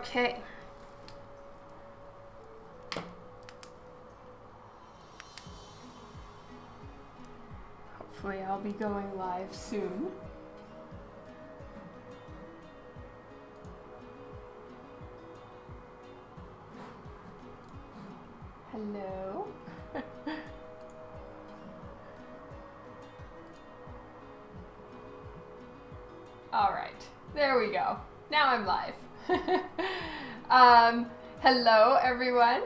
Okay. Hopefully I'll be going live soon. Hello. All right, there we go. Now I'm live. Hello everyone,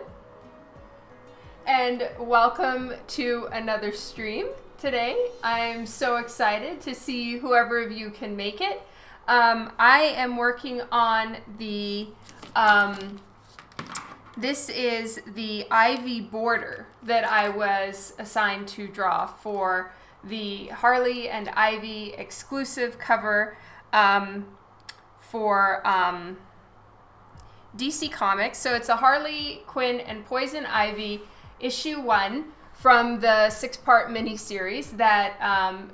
and welcome to another stream today. I'm so excited to see whoever of you can make it. I am working on the, this is the Ivy border that I was assigned to draw for the Harley and Ivy exclusive cover for DC Comics. So it's a Harley Quinn and Poison Ivy issue 1 from the 6-part miniseries that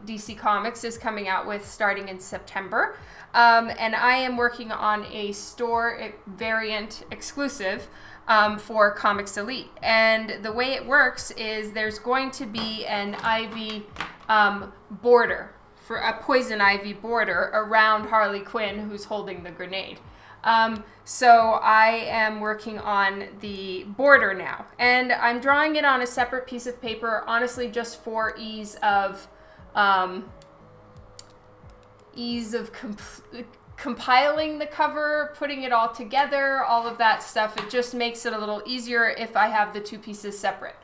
DC Comics is coming out with starting in September. And I am working on a store variant exclusive for Comics Elite. And the way it works is there's going to be an Ivy border, for a Poison Ivy border around Harley Quinn, who's holding the grenade. So I am working on the border now, and I'm drawing it on a separate piece of paper, honestly, just for ease of compiling the cover, putting it all together, all of that stuff. It just makes it a little easier if I have the two pieces separate.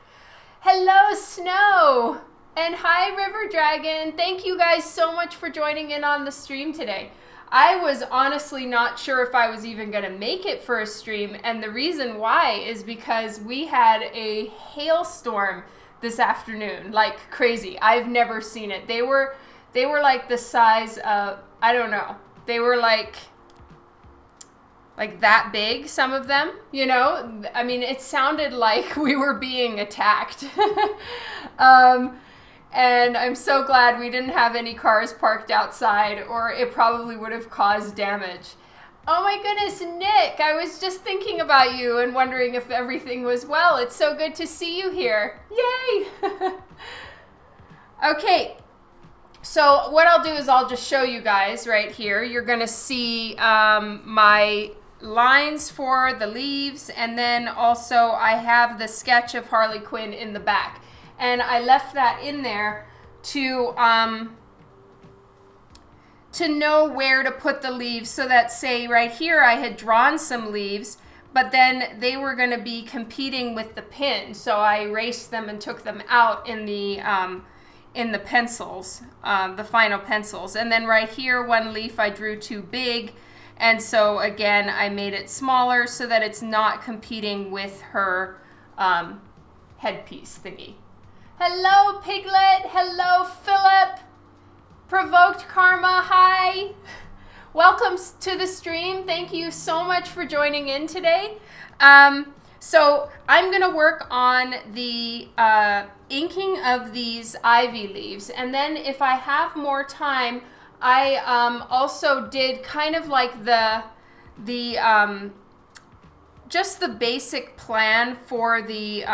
Hello, Snow! And hi, River Dragon. Thank you guys so much for joining in on the stream today. I was honestly not sure if I was even going to make it for a stream, and the reason why is because we had a hailstorm this afternoon, like crazy. I've never seen it. They were like the size of, I don't know, they were like that big, some of them, you know? I mean, it sounded like we were being attacked. And I'm so glad we didn't have any cars parked outside, or it probably would have caused damage. Oh my goodness, Nick, I was just thinking about you and wondering if everything was well. It's so good to see you here. Yay! Okay, so what I'll do is I'll just show you guys right here. You're gonna see my lines for the leaves, and then also I have the sketch of Harley Quinn in the back. And I left that in there to know where to put the leaves, so that, say, right here I had drawn some leaves, but then they were going to be competing with the pin, so I erased them and took them out in the pencils, the final pencils. And then right here, one leaf I drew too big, and so again I made it smaller so that it's not competing with her headpiece thingy. Hello, Piglet. Hello, Philip. Provoked Karma, hi. Welcome to the stream. Thank you so much for joining in today. So I'm going to work on the inking of these ivy leaves. And then if I have more time, I also did kind of like just the basic plan for the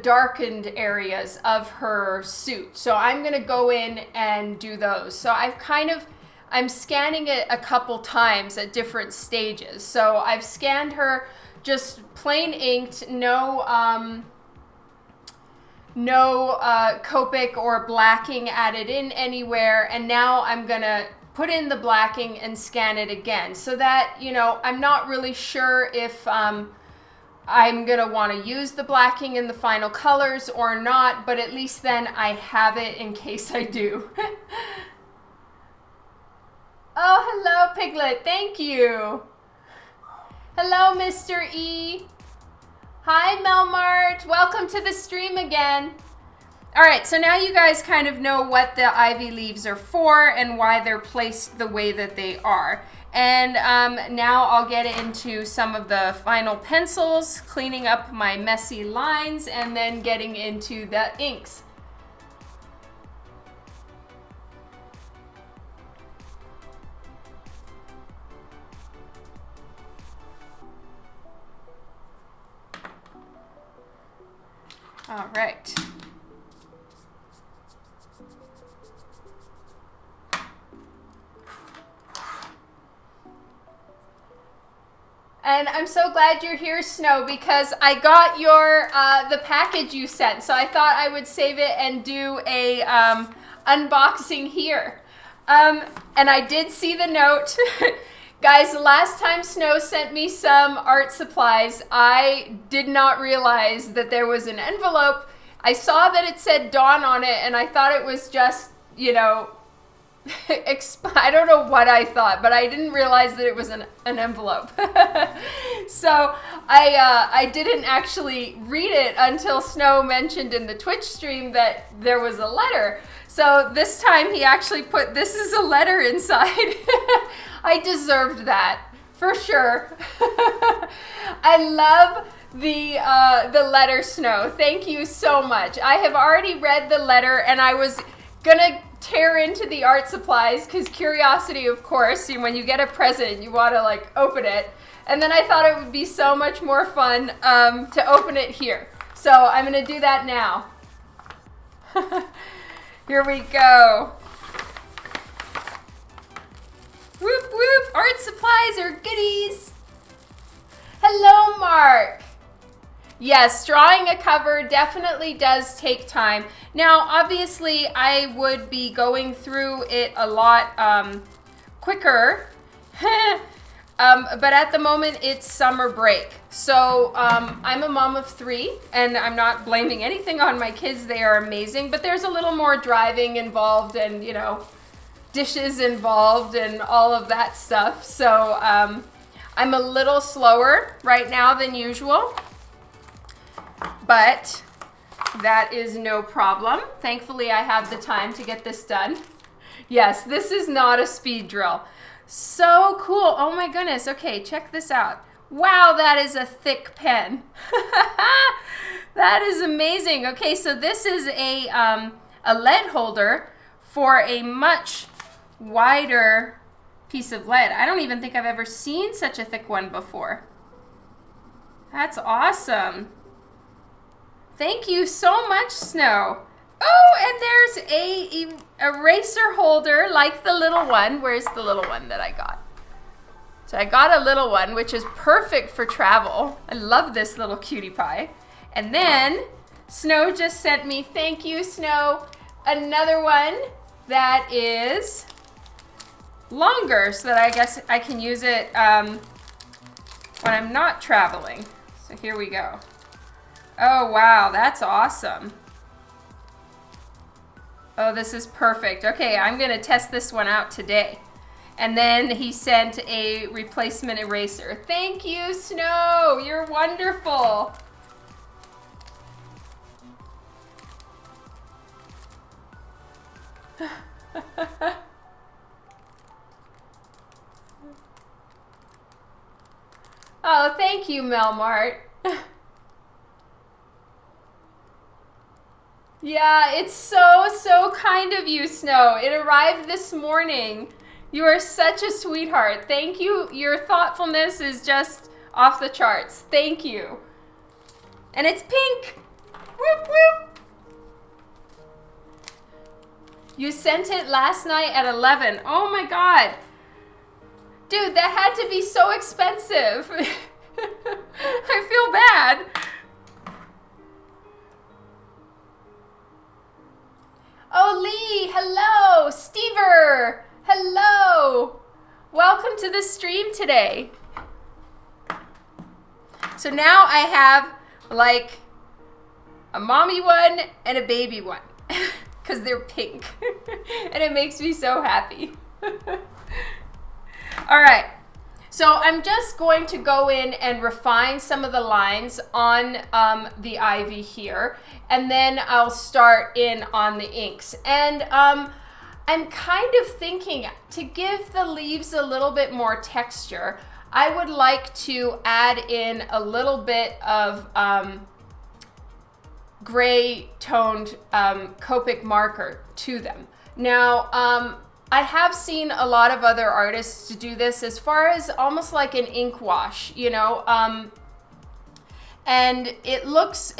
darkened areas of her suit. So I'm going to go in and do those. So I'm scanning it a couple times at different stages. So I've scanned her just plain inked, no Copic or blacking added in anywhere. And now I'm going to put in the blacking and scan it again, so that, you know, I'm not really sure if I'm going to want to use the blacking in the final colors or not, but at least then I have it in case I do. Oh, hello, Piglet. Thank you. Hello, Mr. E. Hi, Melmart. Welcome to the stream again. All right, so now you guys kind of know what the ivy leaves are for and why they're placed the way that they are. And now I'll get into some of the final pencils, cleaning up my messy lines, and then getting into the inks. All right. And I'm so glad you're here, Snow, because I got your the package you sent. So I thought I would save it and do a unboxing here. And I did see the note. Guys, the last time Snow sent me some art supplies, I did not realize that there was an envelope. I saw that it said Dawn on it, and I thought it was just, you know, I don't know what I thought, but I didn't realize that it was an envelope. So I didn't actually read it until Snow mentioned in the Twitch stream that there was a letter. So this time he actually put, "This is a letter inside." I deserved that, for sure. I love the letter, Snow. Thank you so much. I have already read the letter, and I was gonna tear into the art supplies because curiosity, of course, when you get a present, you want to like open it. And then I thought it would be so much more fun to open it here. So I'm gonna do that now. Here we go. Whoop whoop, art supplies are goodies. Hello, Mark. Yes, drawing a cover definitely does take time. Now, obviously, I would be going through it a lot quicker, but at the moment, it's summer break. So I'm a mom of 3, and I'm not blaming anything on my kids. They are amazing, but there's a little more driving involved and, you know, dishes involved and all of that stuff. So I'm a little slower right now than usual. But that is no problem. Thankfully, I have the time to get this done. Yes, this is not a speed drill. So cool. Oh my goodness. Okay, check this out. Wow, that is a thick pen. That is amazing. Okay, so this is a lead holder for a much wider piece of lead. I don't even think I've ever seen such a thick one before. That's awesome. Thank you so much, Snow. Oh, and there's a eraser holder like the little one. Where's the little one that I got? So I got a little one, which is perfect for travel. I love this little cutie pie. And then Snow just sent me, thank you, Snow, another one that is longer so that I guess I can use it when I'm not traveling. So here we go. Oh, wow, that's awesome. Oh, this is perfect. Okay, I'm gonna test this one out today. And then he sent a replacement eraser. Thank you, Snow, you're wonderful. Oh, thank you, Melmart. Yeah, it's so kind of you, Snow. It arrived this morning. You are such a sweetheart. Thank you. Your thoughtfulness is just off the charts. Thank you. And it's pink. Whoop, whoop. You sent it last night at 11. Oh my God. Dude, that had to be so expensive. I feel bad. Oh, Lee, hello. Stever, hello. Welcome to the stream today. So now I have like a mommy one and a baby one because they're pink and it makes me so happy. All right. So I'm just going to go in and refine some of the lines on the ivy here, and then I'll start in on the inks. And I'm kind of thinking to give the leaves a little bit more texture, I would like to add in a little bit of gray toned Copic marker to them. Now, I have seen a lot of other artists to do this as far as almost like an ink wash, you know, and it looks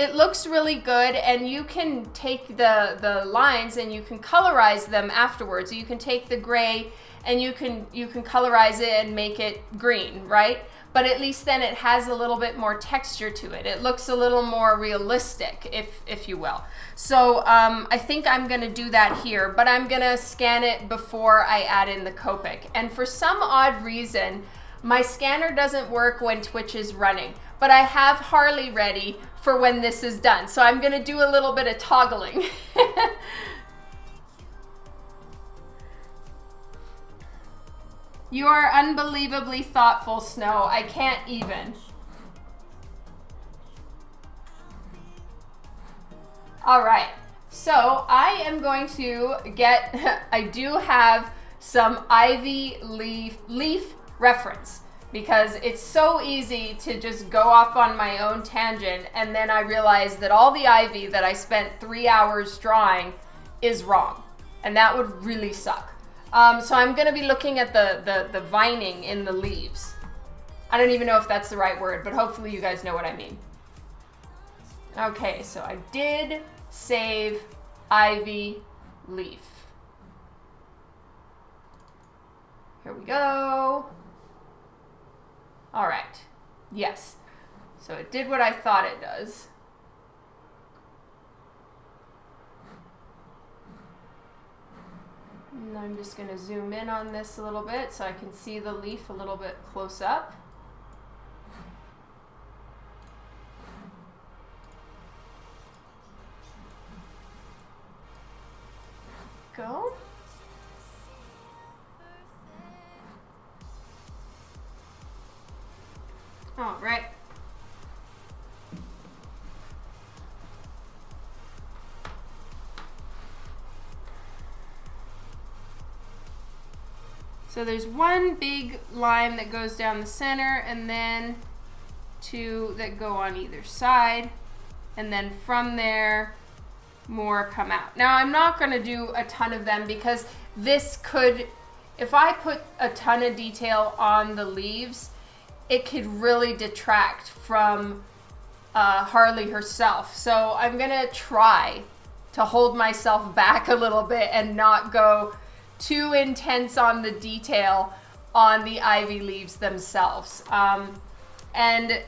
really good, and you can take the lines and you can colorize them afterwards. You can take the gray and you can colorize it and make it green, right? But at least then it has a little bit more texture to it. It looks a little more realistic, if you will. So I think I'm gonna do that here, but I'm gonna scan it before I add in the Copic. And for some odd reason, my scanner doesn't work when Twitch is running, but I have Harley ready for when this is done. So I'm gonna do a little bit of toggling. You are unbelievably thoughtful, Snow. I can't even. All right, so I am going to get, I do have some ivy leaf reference, because it's so easy to just go off on my own tangent, and then I realize that all the ivy that I spent 3 hours drawing is wrong, and that would really suck. So I'm going to be looking at the vining in the leaves. I don't even know if that's the right word, but hopefully you guys know what I mean. Okay, so I did save ivy leaf. Here we go. All right. Yes. So it did what I thought it does. And I'm just going to zoom in on this a little bit so I can see the leaf a little bit close up. Go. All right. So there's one big line that goes down the center, and then two that go on either side, and then from there more come out. Now I'm not going to do a ton of them, because this could, if I put a ton of detail on the leaves, it could really detract from Harley herself. So I'm going to try to hold myself back a little bit and not go too intense on the detail on the ivy leaves themselves. And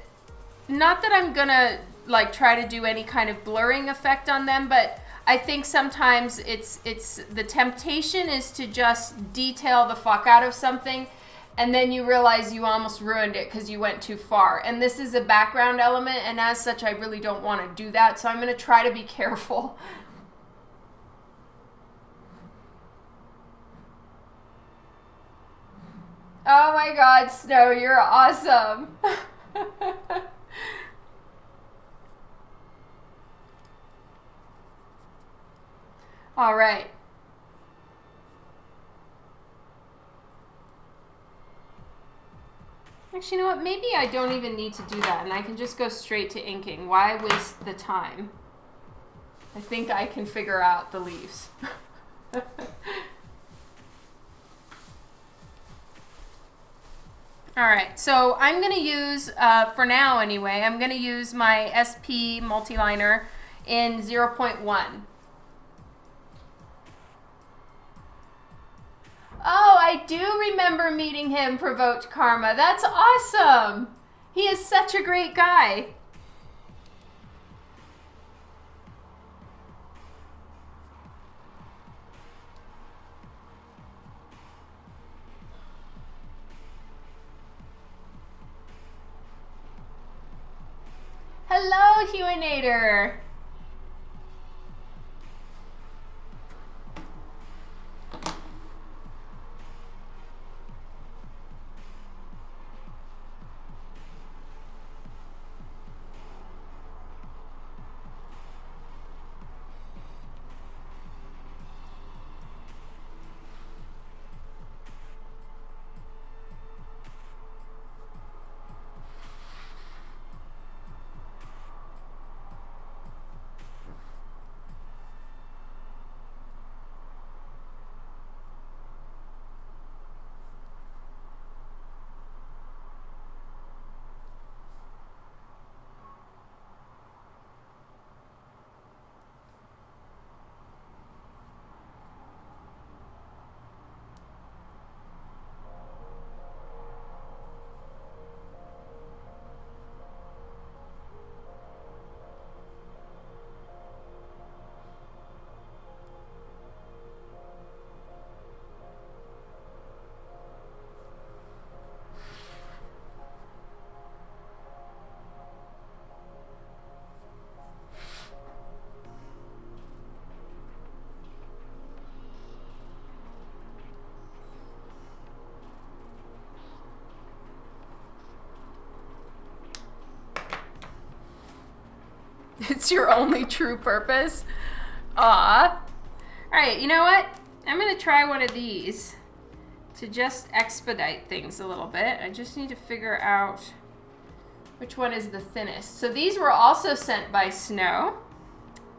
not that I'm gonna like try to do any kind of blurring effect on them, but I think sometimes it's the temptation is to just detail the fuck out of something, and then you realize you almost ruined it because you went too far. And this is a background element, and as such I really don't want to do that, so I'm gonna try to be careful. Oh my God, Snow, you're awesome. All right. Actually, you know what? Maybe I don't even need to do that, and I can just go straight to inking. Why waste the time? I think I can figure out the leaves. All right, so I'm going to use, for now anyway, I'm going to use my SP multiliner in 0.1. Oh, I do remember meeting him, Provoked Karma. That's awesome. He is such a great guy. Hello, Huinator. It's your only true purpose? Aw. Alright, you know what? I'm going to try one of these to just expedite things a little bit. I just need to figure out which one is the thinnest. So these were also sent by Snow.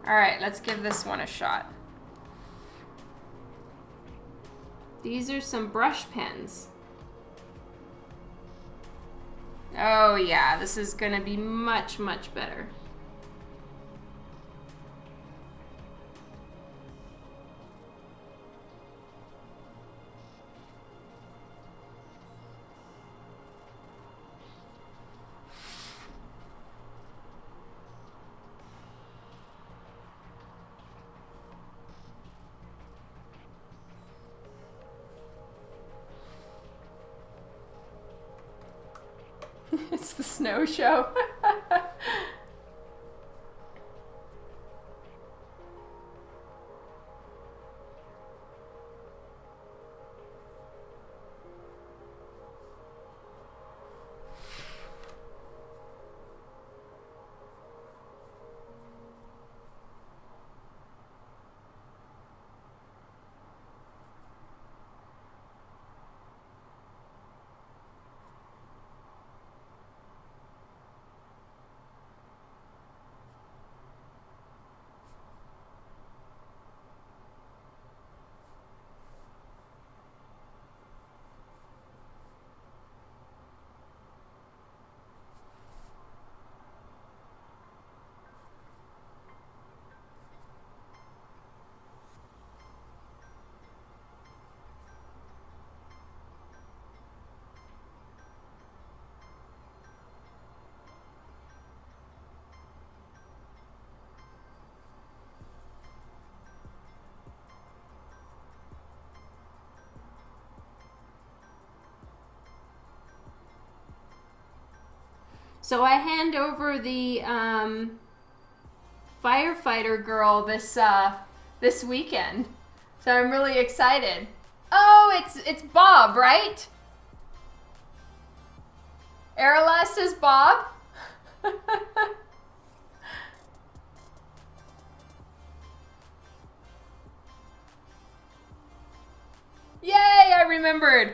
Alright, let's give this one a shot. These are some brush pens. Oh yeah, this is going to be much, much better. It's the Snow show. So I hand over the firefighter girl this weekend. So I'm really excited. Oh, it's Bob, right? Aralas is Bob? Yay, I remembered.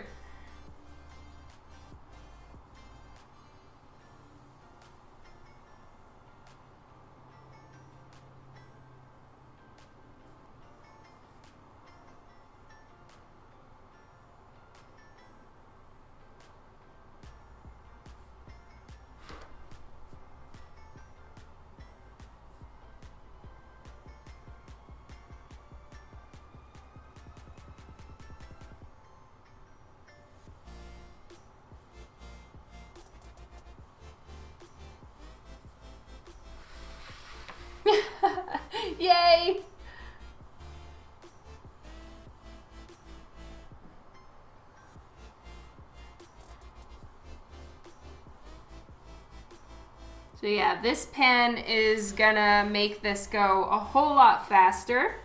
Yay! So yeah, this pen is gonna make this go a whole lot faster.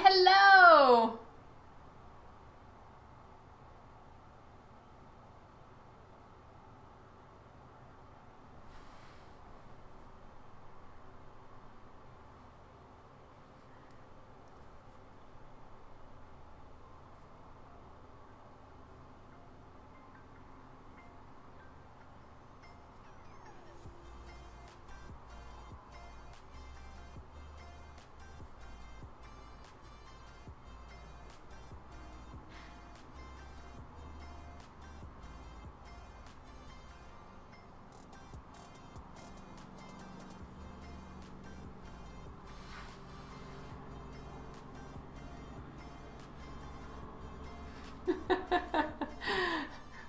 Hello!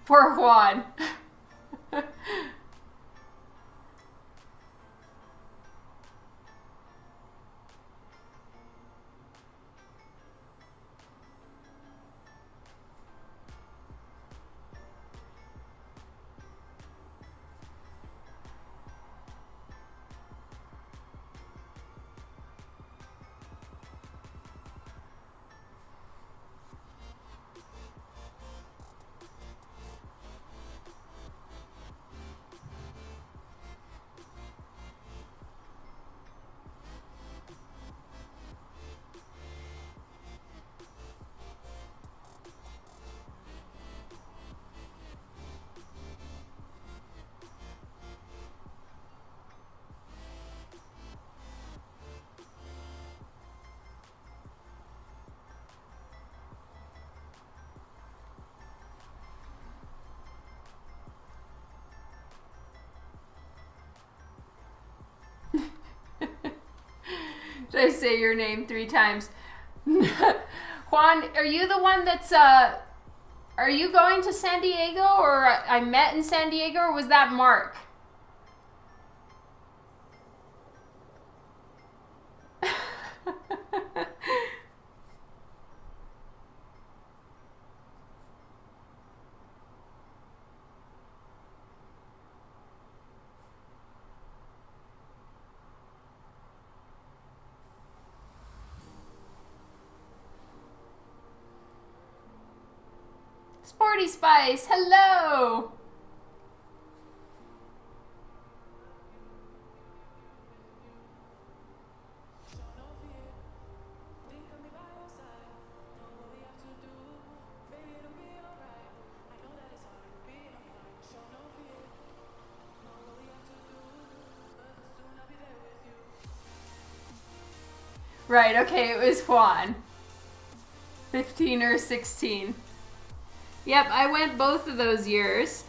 Poor Juan. I say your name 3 times. Juan, are you the one that's are you going to San Diego, or I met in San Diego, or was that Mark? Sporty Spice, hello! Right, okay, it was Juan. 15 or 16. Yep, I went both of those years.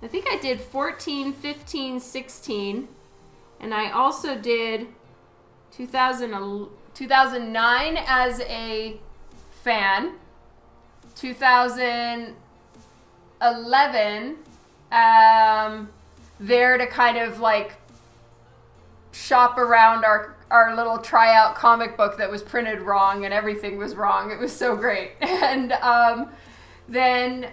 I think I did 14, 15, 16. And I also did 2009 as a fan. 2011 there to kind of like shop around our little tryout comic book that was printed wrong and everything was wrong. It was so great. And then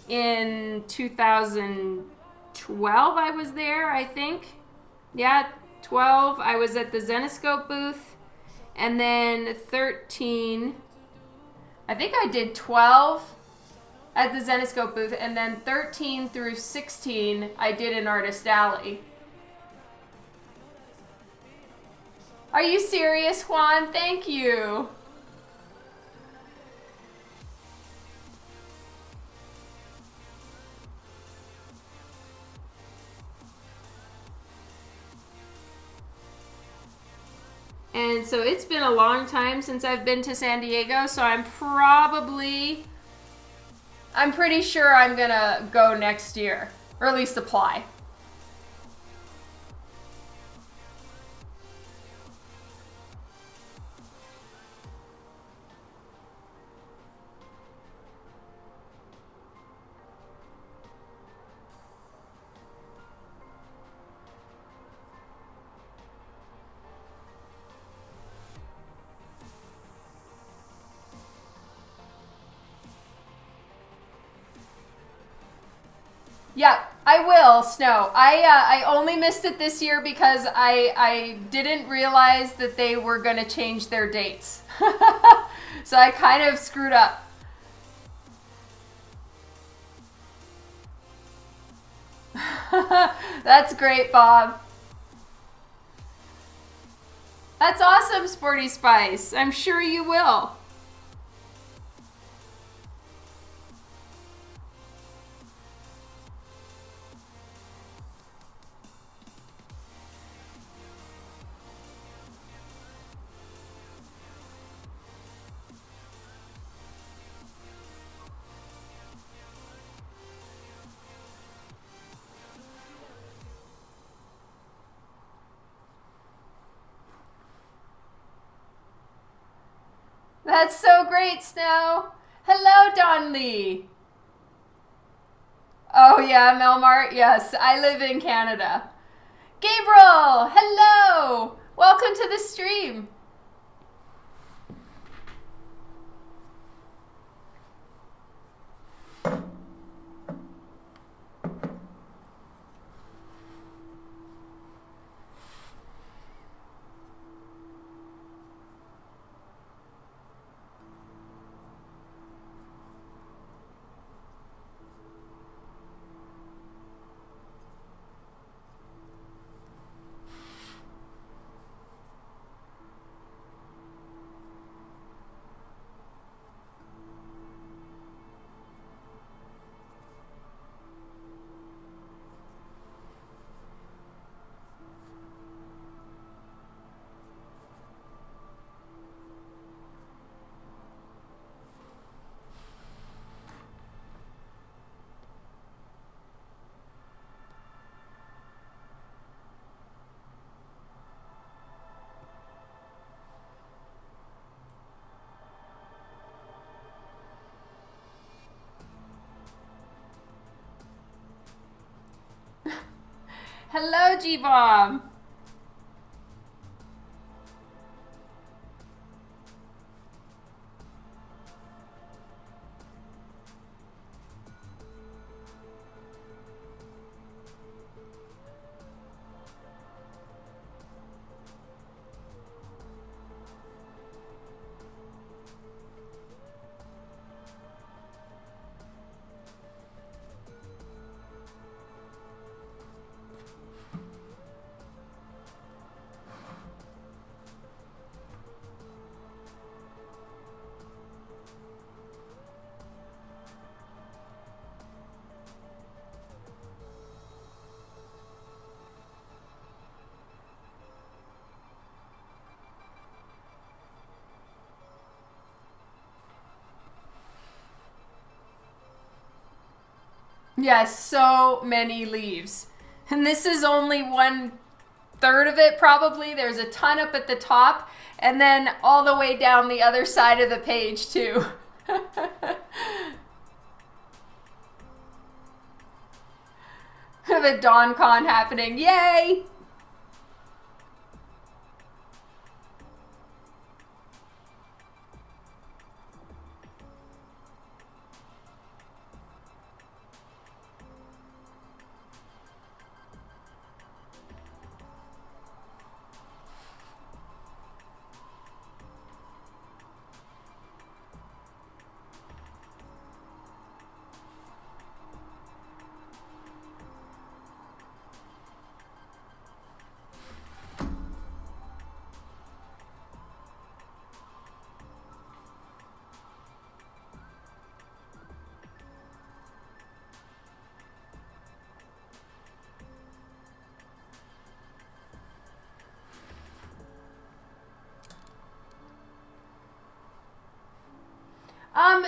in 2012 I was there, I think. Yeah, 12 I was at the Zenescope booth. And then 13, I think I did 12 at the Zenescope booth, and then 13 through 16 I did in Artist Alley. Are you serious, Juan? Thank you. And so it's been a long time since I've been to San Diego, so I'm pretty sure I'm gonna go next year, or at least apply. Yeah, I will, Snow. I only missed it this year because I didn't realize that they were going to change their dates. So I kind of screwed up. That's great, Bob. That's awesome, Sporty Spice. I'm sure you will. That's so great, Snow. Hello, Don Lee. Oh, yeah, Melmart. Yes, I live in Canada. Gabriel, hello. Welcome to the stream. Hello, G-Bomb. Yes, so many leaves. And this is only 1/3 of it probably. There's a ton up at the top and then all the way down the other side of the page too. The Dawn Con happening. Yay!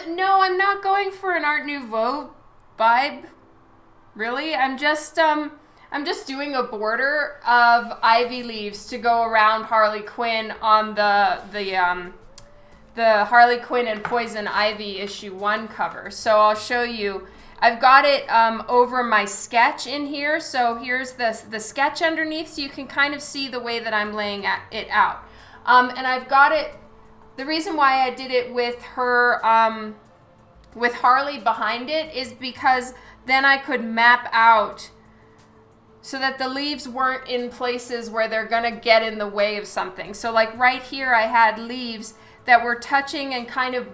No, I'm not going for an Art Nouveau vibe. Really, I'm just doing a border of ivy leaves to go around Harley Quinn on the Harley Quinn and Poison Ivy issue 1 cover. So I'll show you. I've got it over my sketch in here. So here's the sketch underneath, so you can kind of see the way that I'm laying it out. And I've got it. The reason why I did it with her, with Harley behind it is because then I could map out so that the leaves weren't in places where they're gonna get in the way of something. So like right here, I had leaves that were touching and kind of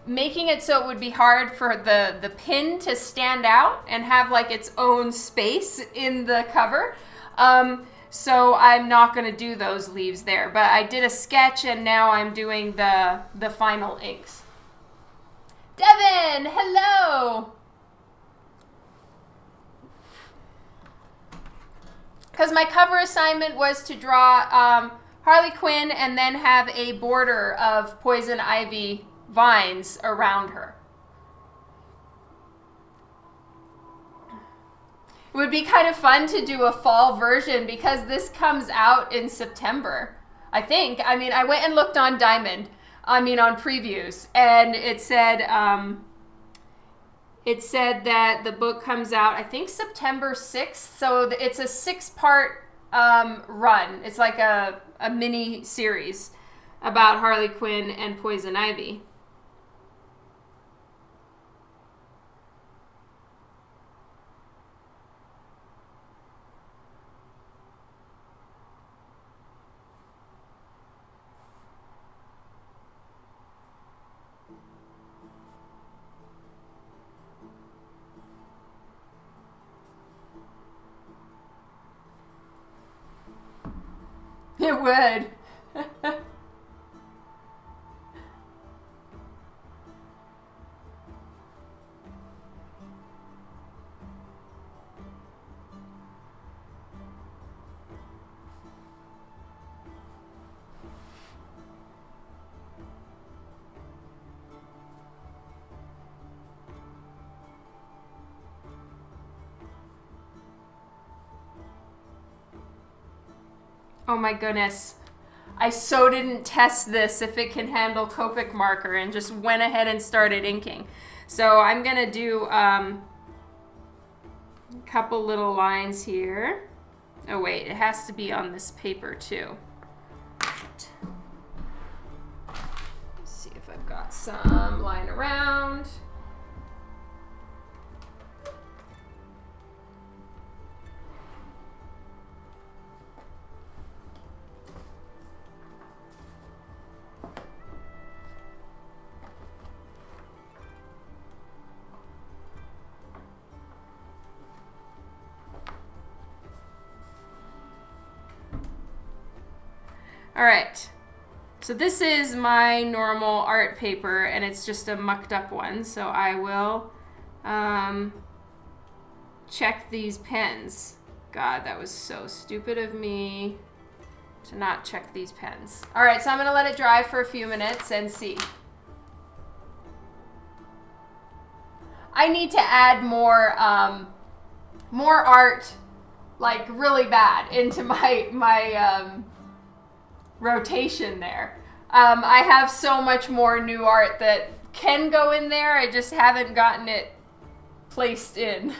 making it so it would be hard for the pin to stand out and have like its own space in the cover. So I'm not going to do those leaves there, but I did a sketch and now I'm doing the final inks. Devin, hello! Because my cover assignment was to draw Harley Quinn and then have a border of Poison Ivy vines around her. It would be kind of fun to do a fall version because this comes out in September, I think. I mean, I went and looked on Diamond, on previews, and it said that the book comes out, I think, September 6th. So it's a 6-part run. It's like a mini series about Harley Quinn and Poison Ivy. It would. Oh my goodness. I so didn't test this if it can handle Copic marker and just went ahead and started inking. So I'm going to do a couple little lines here. Oh wait, it has to be on this paper too. Let's see if I've got some lying around. All right, so this is my normal art paper, and it's just a mucked up one, so I will check these pens. God, that was so stupid of me to not check these pens. All right, so I'm gonna let it dry for a few minutes and see. I need to add more art, like really bad, into my rotation there. I have so much more new art that can go in there. I just haven't gotten it placed in.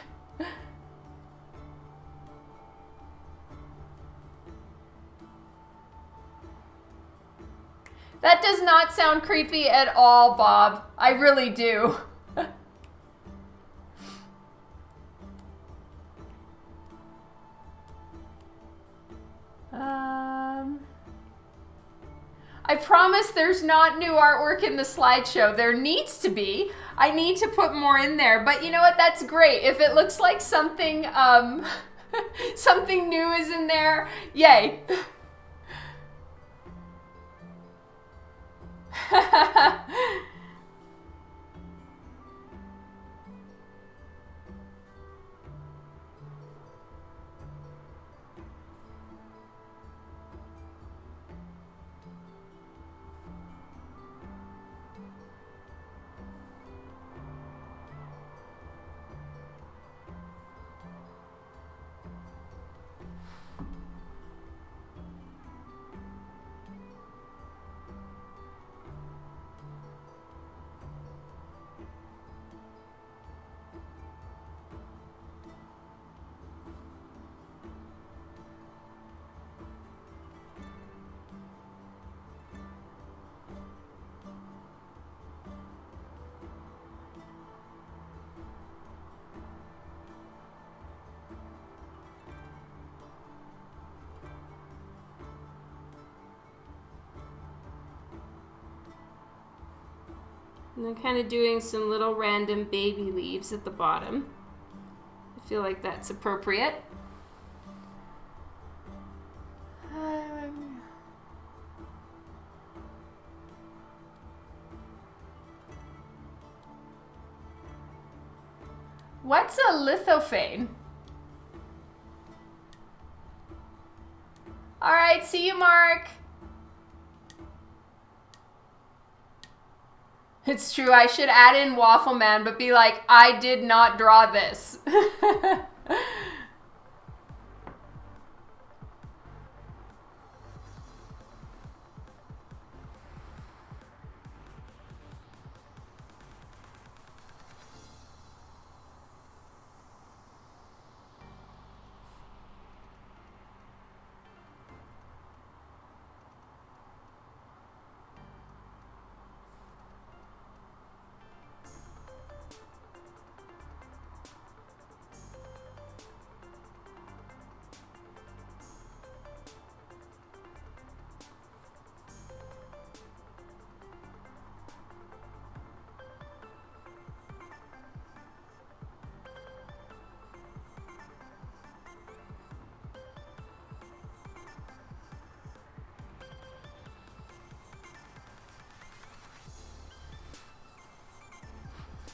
That does not sound creepy at all, Bob. I really do. I promise there's not new artwork in the slideshow. There needs to be. I need to put more in there. But you know what? That's great. If it looks like something, something new is in there, yay. And I'm kind of doing some little random baby leaves at the bottom. I feel like that's appropriate. What's a lithophane? All right, see you, Mark. It's true, I should add in Waffle Man, but be like, I did not draw this.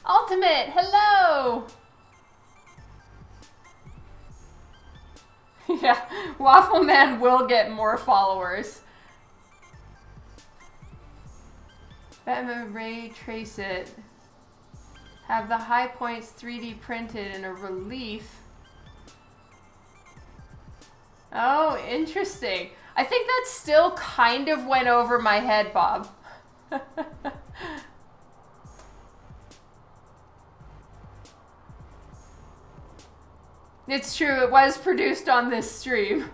Ultimate, hello! Yeah, Waffle Man will get more followers. Batman Ray Trace it. Have the high points 3D printed in a relief. Oh, interesting. I think that still kind of went over my head, Bob. It's true, it was produced on this stream.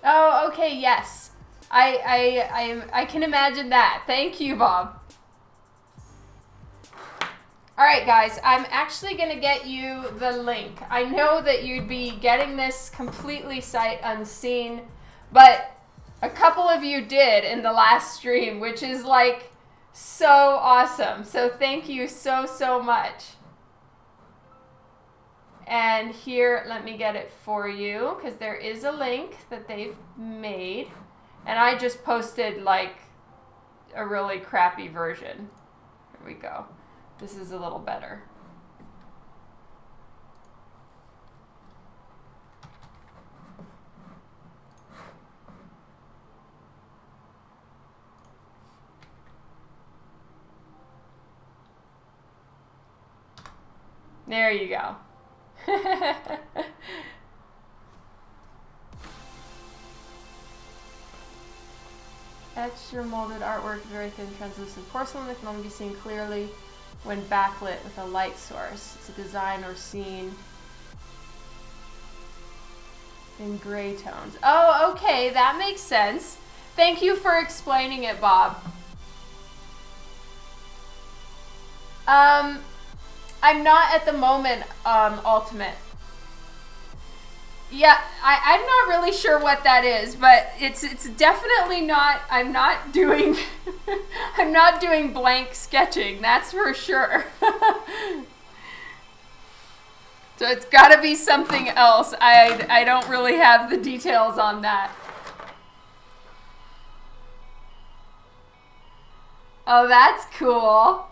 Oh, okay, yes. I can imagine that. Thank you, Bob. All right, guys, I'm actually going to get you the link. I know that you'd be getting this completely sight unseen, but a couple of you did in the last stream, which is like so awesome. So thank you so, so much. And here, let me get it for you, because there is a link that they've made. And I just posted like a really crappy version. Here we go. This is a little better. There you go. Etched or molded artwork, very thin translucent porcelain that can only be seen clearly when backlit with a light source. It's a design or scene in gray tones. Oh, okay, that makes sense. Thank you for explaining it, Bob. I'm not at the moment, Ultimate. Yeah, I'm not really sure what that is, but it's definitely not, I'm not doing, I'm not doing blank sketching, that's for sure. So it's gotta be something else. I don't really have the details on that. Oh, that's cool.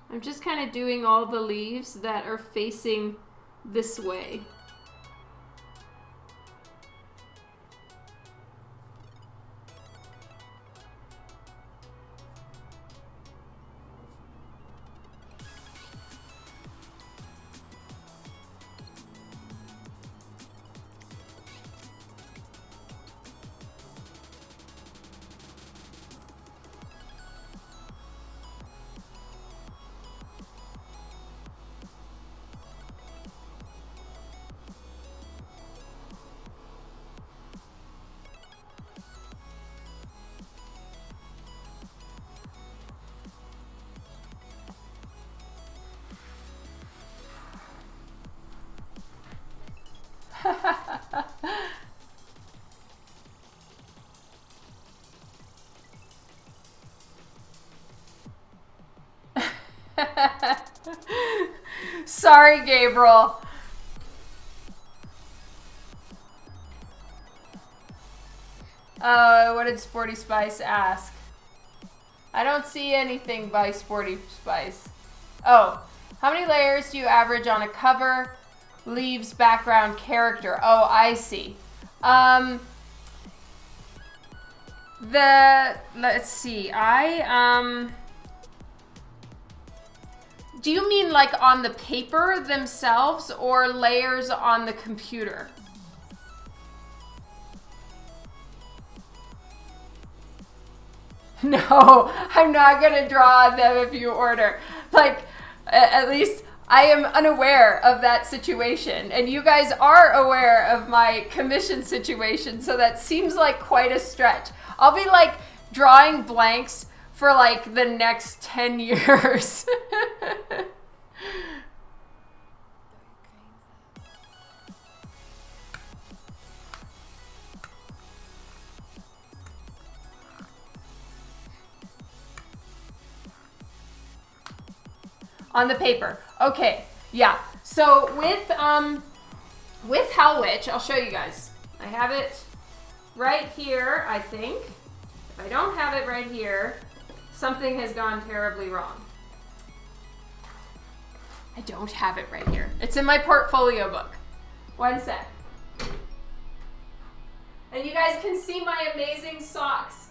I'm just kind of doing all the leaves that are facing this way. Sorry, Gabriel. What did Sporty Spice ask? I don't see anything by Sporty Spice. Oh, how many layers do you average on a cover, leaves, background, character? Oh, I see. Let's see. Do you mean like on the paper themselves or layers on the computer? No, I'm not gonna draw them if you order. Like, at least I am unaware of that situation, and you guys are aware of my commission situation, so that seems like quite a stretch. I'll be like drawing blanks for like the next 10 years. On the paper. Okay, yeah. So with Hell Witch, I'll show you guys. I have it right here, I think. If I don't have it right here, something has gone terribly wrong. I don't have it right here. It's in my portfolio book. One sec. And you guys can see my amazing socks.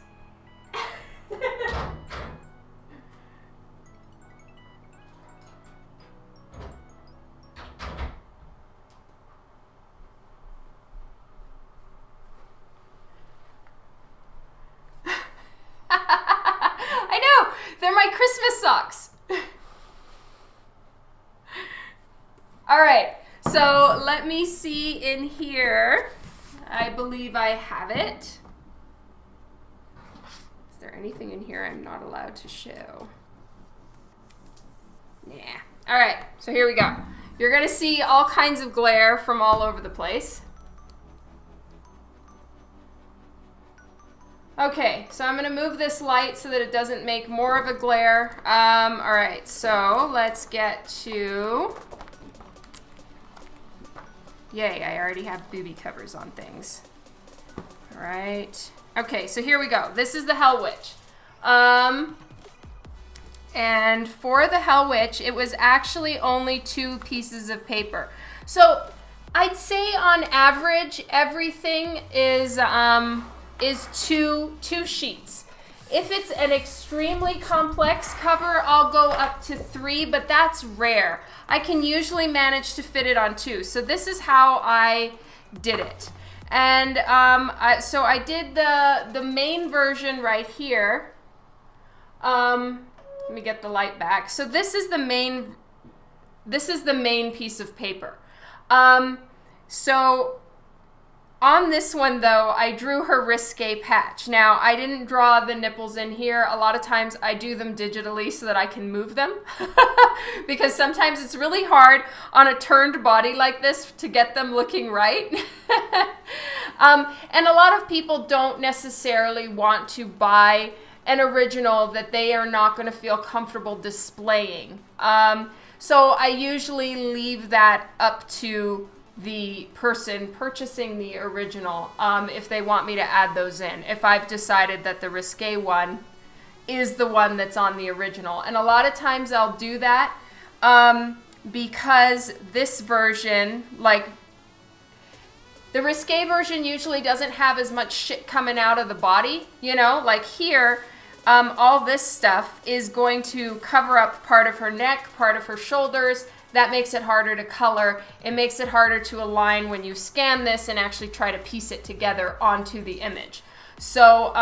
I know, they're my Christmas socks. All right, so let me see in here. I believe I have it. Is there anything in here I'm not allowed to show? Nah. All right, so here we go. You're gonna see all kinds of glare from all over the place. Okay, so I'm gonna move this light so that it doesn't make more of a glare. All right, so let's get to, yay, I already have booby covers on things. All right, okay, so here we go. This is the Hell Witch. And for the Hell Witch, it was actually only 2 pieces of paper. So I'd say on average, everything is 2 sheets. If it's an extremely complex cover, I'll go up to 3, but that's rare. I can usually manage to fit it on 2. So this is how I did it. And so I did the main version right here. Let me get the light back. So this is the main piece of paper. So on this one, though, I drew her risque patch. Now, I didn't draw the nipples in here. A lot of times I do them digitally so that I can move them because sometimes it's really hard on a turned body like this to get them looking right. And a lot of people don't necessarily want to buy an original that they are not going to feel comfortable displaying. So I usually leave that up to the person purchasing the original if they want me to add those in, if I've decided that the risque one is the one that's on the original. And a lot of times I'll do that because this version, like the risque version, usually doesn't have as much shit coming out of the body, you know, like here. All this stuff is going to cover up part of her neck, part of her shoulders. That makes it harder to color. It makes it harder to align when you scan this and actually try to piece it together onto the image. So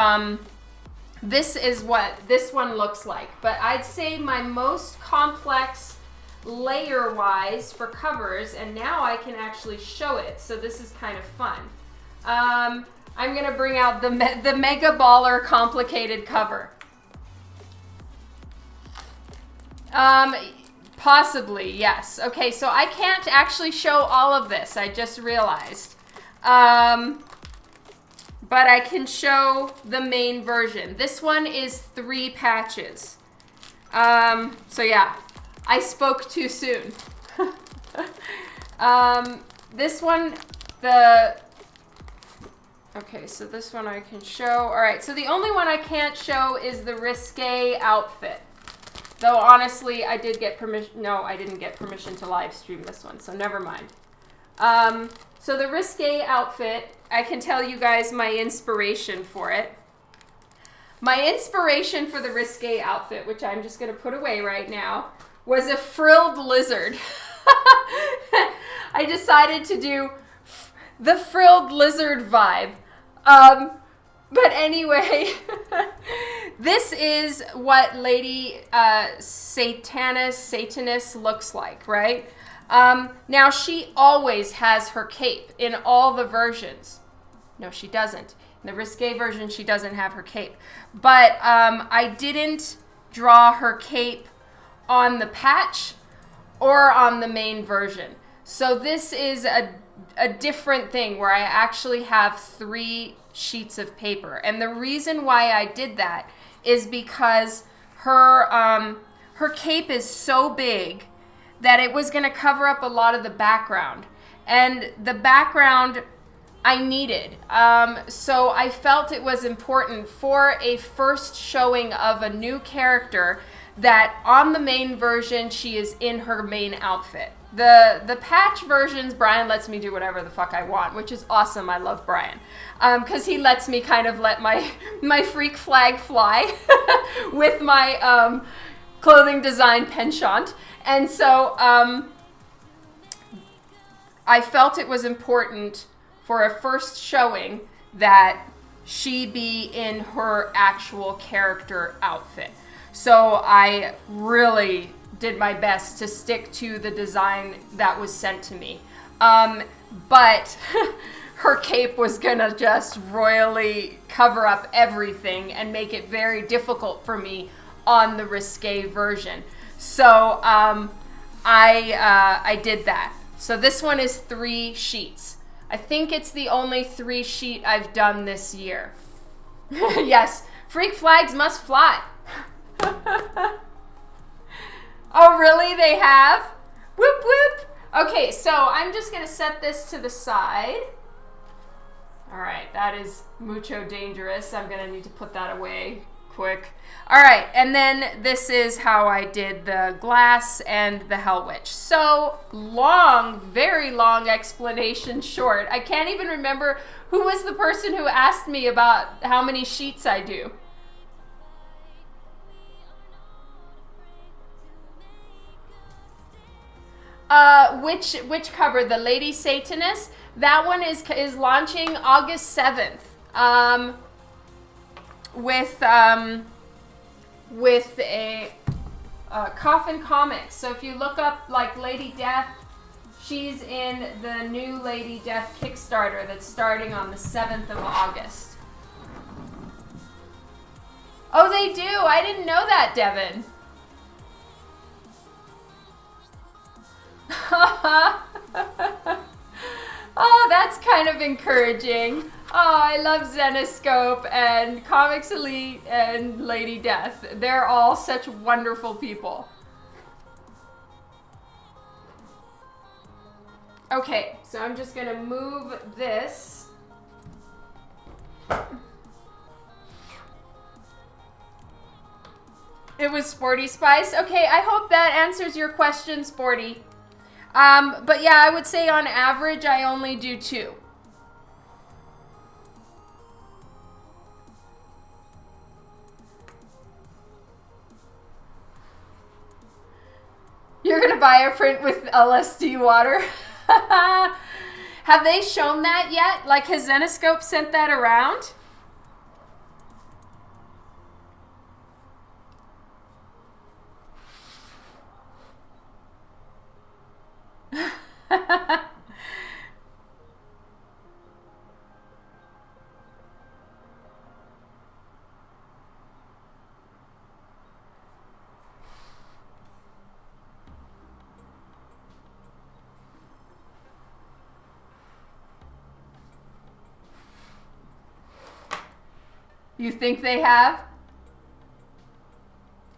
this is what this one looks like. But I'd say my most complex layer-wise for covers, and now I can actually show it, so this is kind of fun. I'm gonna bring out the Mega Baller complicated cover. Possibly, yes. Okay, so I can't actually show all of this, I just realized. But I can show the main version. This one is 3 patches. So yeah, I spoke too soon. This one, okay, so this one I can show. All right, so the only one I can't show is the risque outfit. Though, honestly, I did get permission. No, I didn't get permission to live stream this one, so never mind. So the risque outfit, I can tell you guys my inspiration for it. My inspiration for the risque outfit, which I'm just going to put away right now, was a frilled lizard. I decided to do the frilled lizard vibe. But anyway, this is what Lady Satanist looks like, right? Now, she always has her cape in all the versions. No, she doesn't. In the risque version, she doesn't have her cape. But I didn't draw her cape on the patch or on the main version. So this is a different thing where I actually have 3 sheets of paper. And the reason why I did that is because her cape is so big that it was going to cover up a lot of the background. And the background I needed. So I felt it was important for a first showing of a new character that on the main version, she is in her main outfit. The patch versions, Brian lets me do whatever the fuck I want, which is awesome. I love Brian. Because he lets me kind of let my freak flag fly with my clothing design penchant. And so I felt it was important for a first showing that she be in her actual character outfit. So I really did my best to stick to the design that was sent to me. But her cape was gonna just royally cover up everything and make it very difficult for me on the risque version. So I did that. So this one is 3 sheets. I think it's the only 3 sheet I've done this year. Yes, freak flags must fly. Oh, really? They have? Whoop, whoop. Okay, so I'm just going to set this to the side. All right, that is mucho dangerous. I'm going to need to put that away quick. All right, and then this is how I did the glass and the Hell Witch. So long, very long explanation short. I can't even remember who was the person who asked me about how many sheets I do. Which cover? The Lady Satanist? That one is launching August 7th. With a Coffin Comics. So if you look up like Lady Death, she's in the new Lady Death Kickstarter that's starting on the 7th of August. Oh, they do? I didn't know that, Devin. Oh, that's kind of encouraging. Oh, I love Zenoscope and Comics Elite and Lady Death. They're all such wonderful people. Okay, so I'm just going to move this. It was Sporty Spice. Okay, I hope that answers your question, Sporty. But yeah, I would say on average, I only do 2. You're going to buy a print with LSD water? Have they shown that yet? Like, has Zenoscope sent that around? You think they have?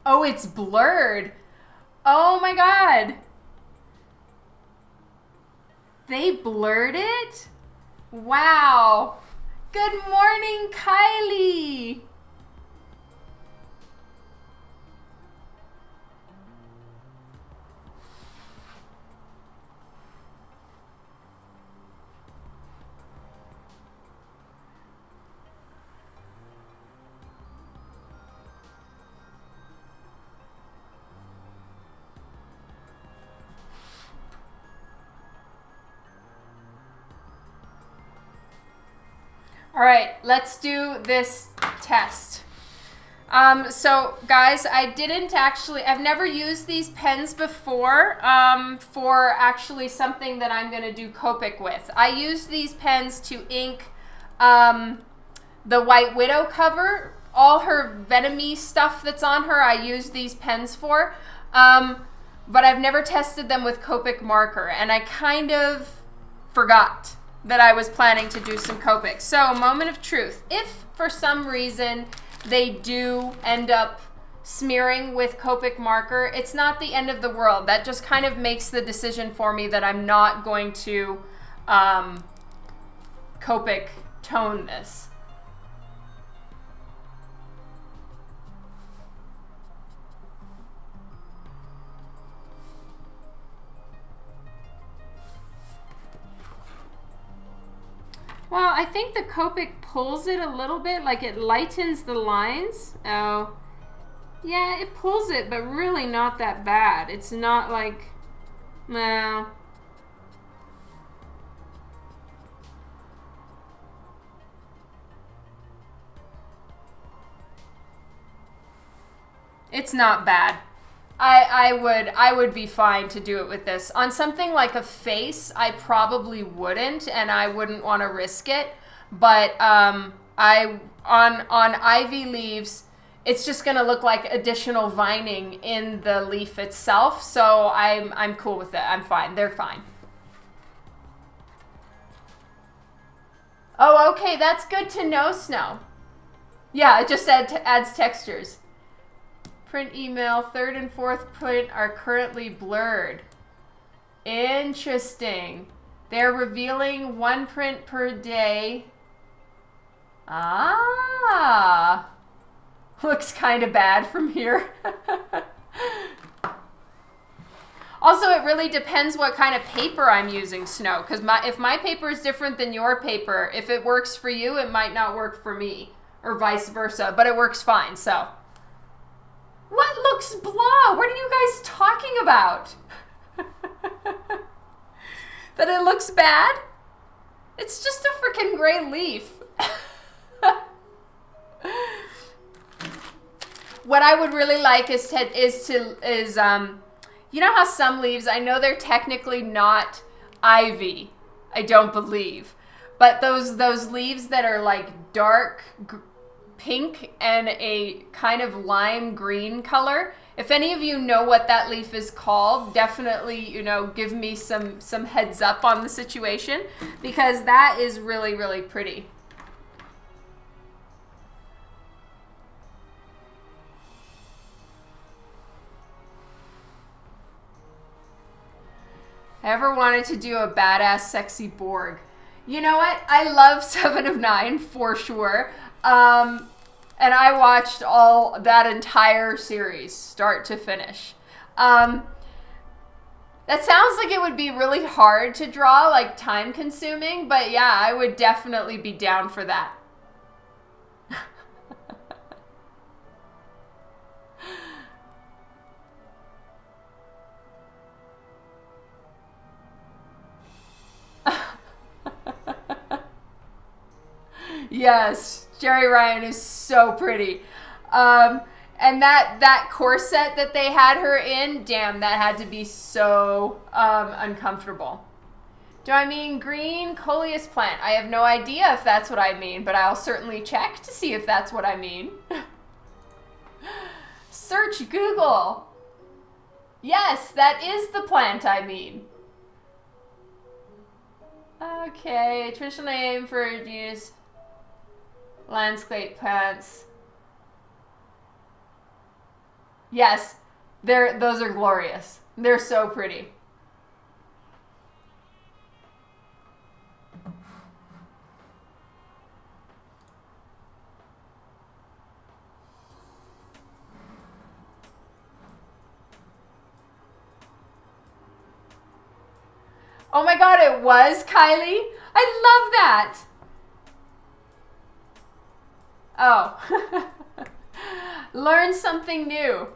Oh, it's blurred. Oh my God. They blurred it? Wow. Good morning, Kylie. All right, let's do this test. So guys, I've never used these pens before for actually something that I'm gonna do Copic with. I used these pens to ink the White Widow cover. All her Venomy stuff that's on her, I used these pens for. But I've never tested them with Copic marker, and I kind of forgot that I was planning to do some Copic. So, moment of truth. If for some reason they do end up smearing with Copic marker, it's not the end of the world. That just kind of makes the decision for me that I'm not going to Copic tone this. Well, I think the Copic pulls it a little bit, like it lightens the lines. Oh, yeah, it pulls it, but really not that bad. It's not like, well, it's not bad. I would be fine to do it with this. On something like a face, I probably wouldn't, and I wouldn't want to risk it. But on ivy leaves, it's just gonna look like additional vining in the leaf itself. So I'm cool with it. I'm fine. They're fine. Oh, okay, that's good to know, Snow. Yeah, it just adds textures. Print email, third and fourth print are currently blurred. Interesting. They're revealing one print per day. Ah. Looks kind of bad from here. Also, it really depends what kind of paper I'm using, Snow. Because if my paper is different than your paper, if it works for you, it might not work for me. Or vice versa. But it works fine, so. What looks blah? What are you guys talking about? That it looks bad? It's just a freaking gray leaf. What I would really like is you know how some leaves, I know they're technically not ivy, I don't believe, but those leaves that are like dark pink and a kind of lime green color. If any of you know what that leaf is called, definitely, give me some heads up on the situation, because that is really, really pretty. I ever wanted to do a badass sexy Borg. You know what? I love 7 of 9 for sure. And I watched all that entire series, start to finish. That sounds like it would be really hard to draw, like time consuming, but yeah, I would definitely be down for that. Yes, Jerry Ryan is so pretty. And that corset that they had her in, damn, that had to be so uncomfortable. Do I mean green coleus plant? I have no idea if that's what I mean, but I'll certainly check to see if that's what I mean. Search Google. Yes, that is the plant I mean. Okay, traditional name for genus landscape plants. Yes, those are glorious. They're so pretty. Oh my God, it was Kylie? I love that. Oh. Learn something new.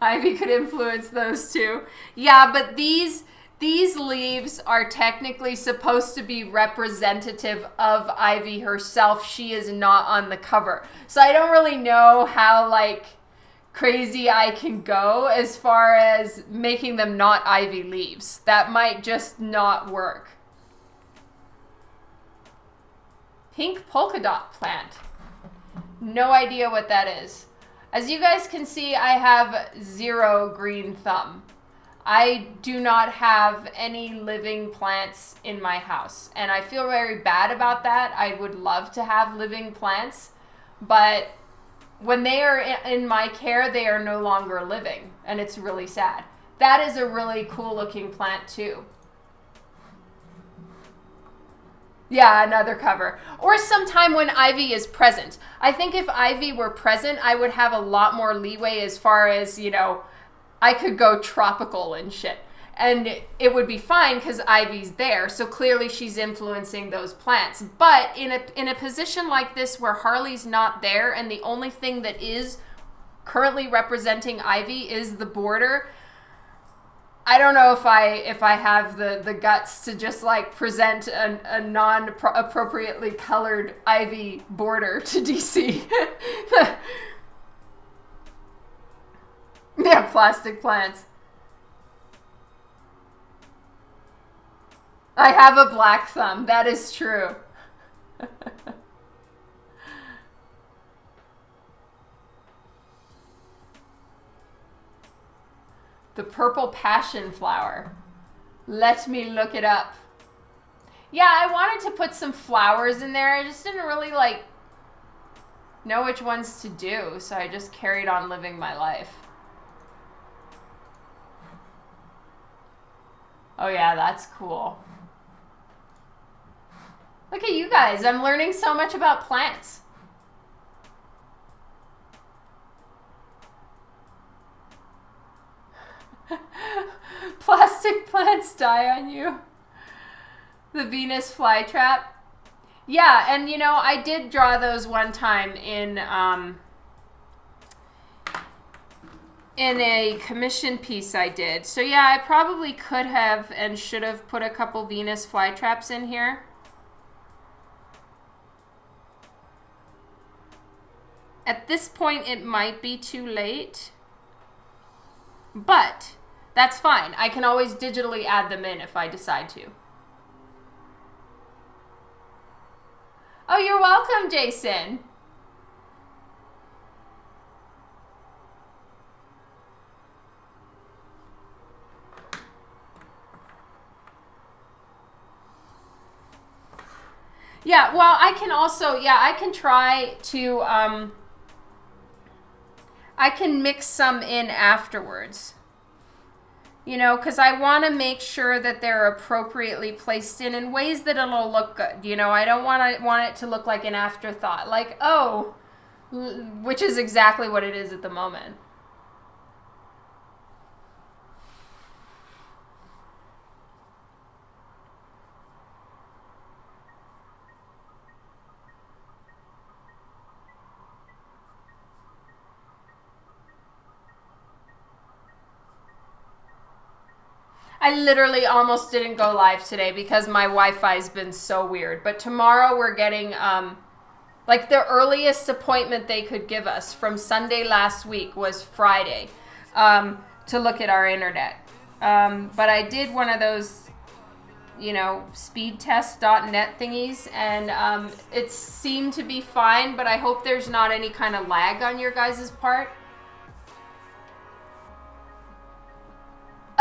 Ivy could influence those two. Yeah, but these leaves are technically supposed to be representative of Ivy herself. She is not on the cover. So I don't really know how like crazy I can go as far as making them not Ivy leaves. That might just not work. Pink polka dot plant. No idea what that is. As you guys can see, I have 0 green thumb. I do not have any living plants in my house, and I feel very bad about that. I would love to have living plants, but when they are in my care, they are no longer living, and it's really sad. That is a really cool looking plant too. Yeah, another cover. Or sometime when Ivy is present. I think if Ivy were present, I would have a lot more leeway as far as, you know, I could go tropical and shit. And it would be fine because Ivy's there. So clearly she's influencing those plants. But in a position like this where Harley's not there and the only thing that is currently representing Ivy is the border, I don't know if I have the guts to just like present a non-appropriately colored Ivy border to DC. Yeah, plastic plants. I have a black thumb. That is true. The purple passion flower. Let me look it up. Yeah, I wanted to put some flowers in there. I just didn't really like know which ones to do, so I just carried on living my life. Oh yeah, that's cool. Look at you guys. I'm learning so much about plants. Plastic plants die on you. The Venus flytrap. Yeah, and you know, I did draw those one time in a commission piece I did. So yeah, I probably could have and should have put a couple Venus flytraps in here. At this point, it might be too late, but that's fine. I can always digitally add them in if I decide to. Oh, you're welcome, Jason. Yeah, well, I can also, yeah, I can try to, I can mix some in afterwards. You know, because I want to make sure that they're appropriately placed in ways that it'll look good. You know, I don't want it to look like an afterthought. Like, oh, which is exactly what it is at the moment. I literally almost didn't go live today because my Wi-Fi's been so weird. But tomorrow we're getting, like the earliest appointment they could give us from Sunday last week was Friday to look at our internet. But I did one of those, you know, speedtest.net thingies, and it seemed to be fine, but I hope there's not any kind of lag on your guys' part.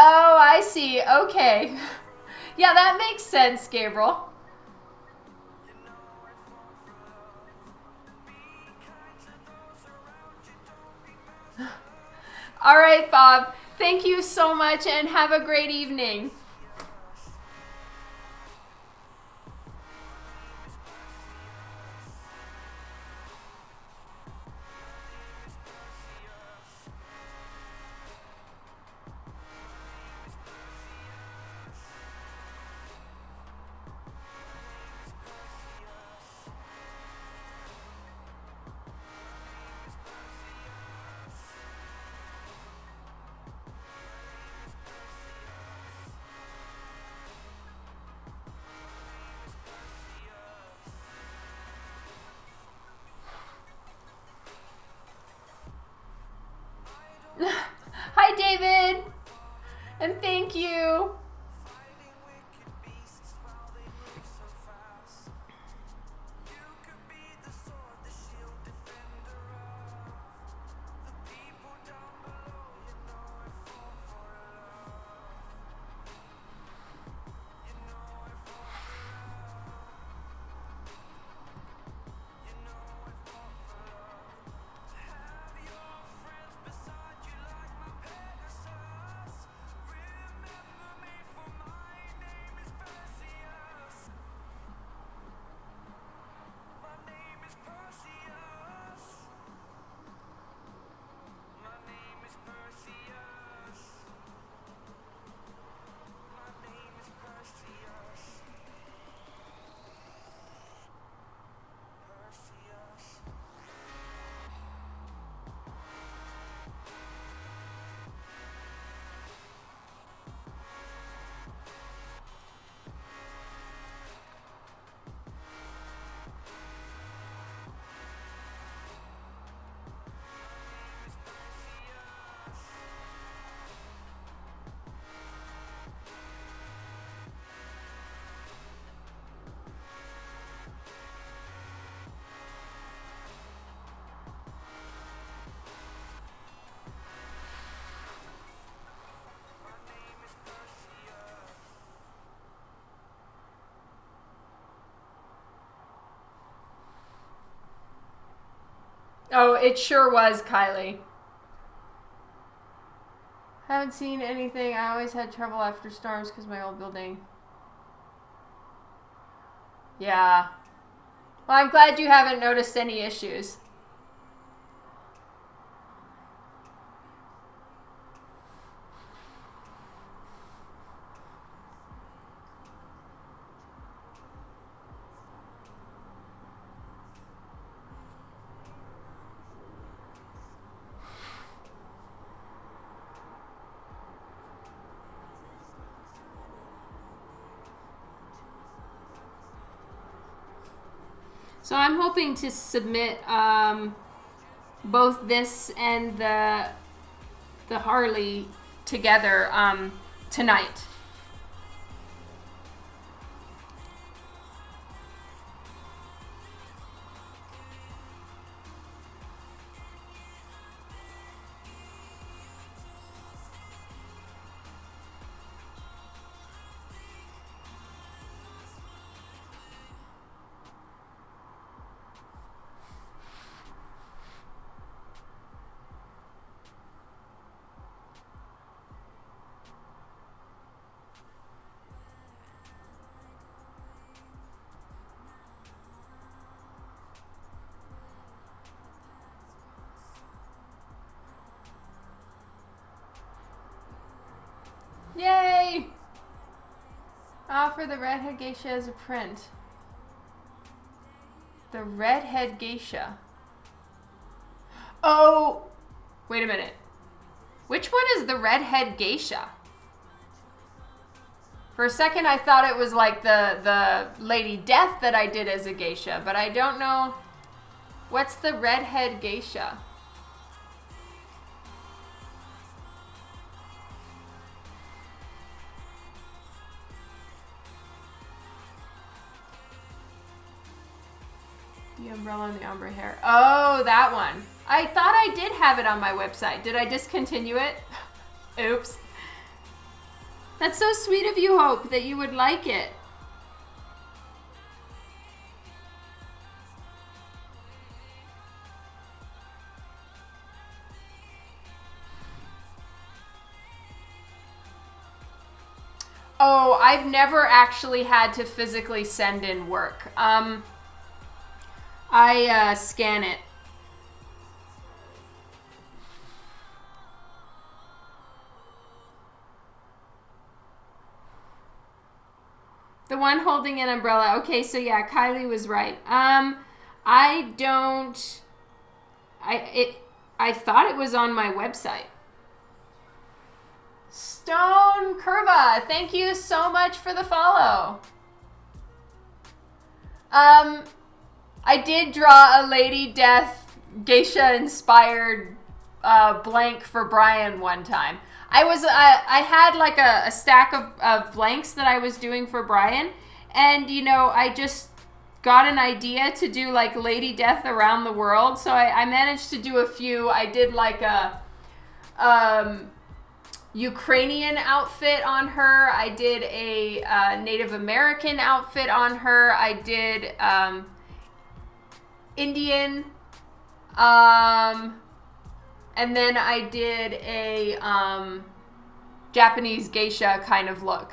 Oh, I see. Okay. Yeah, that makes sense, Gabriel. All right, Bob. Thank you so much and have a great evening. And thank you. Oh, it sure was, Kylie. Haven't seen anything. I always had trouble after storms because my old building. Yeah. Well, I'm glad you haven't noticed any issues. So I'm hoping to submit both this and the Harley together tonight. Yay! Offer the redhead geisha as a print. The redhead geisha. Oh, wait a minute. Which one is the redhead geisha? For a second I thought it was like the Lady Death that I did as a geisha, but I don't know. What's the redhead geisha? The umbrella and the ombre hair. Oh, that one. I thought I did have it on my website. Did I discontinue it? Oops. That's so sweet of you, Hope, that you would like it. Oh, I've never actually had to physically send in work. I scan it. The one holding an umbrella. Okay, so yeah, Kylie was right. I thought it was on my website. Stone Curva, thank you so much for the follow. I did draw a Lady Death geisha inspired blank for Brian one time. I had like a stack of blanks that I was doing for Brian, and you know, I just got an idea to do like Lady Death around the world, so I managed to do a few. I did like a Ukrainian outfit on her. I did a Native American outfit on her. I did Indian, and then I did a Japanese geisha kind of look.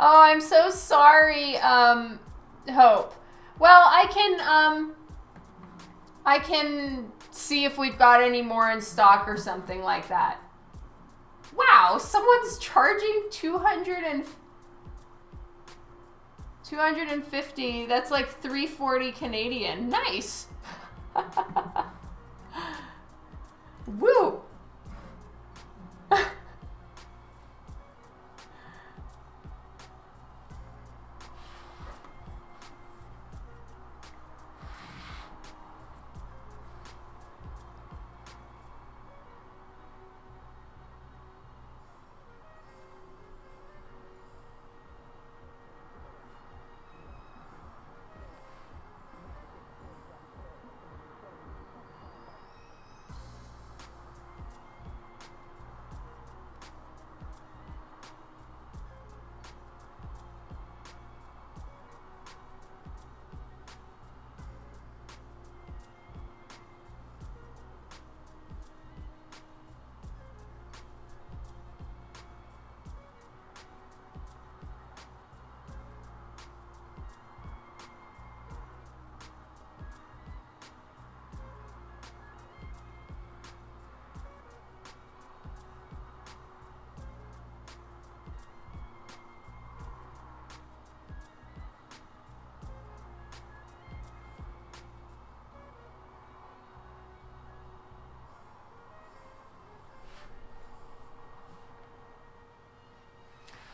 Oh, I'm so sorry, Hope. Well, I can see if we've got any more in stock or something like that. Wow, someone's charging 250. That's like 340 Canadian. Nice. Woo.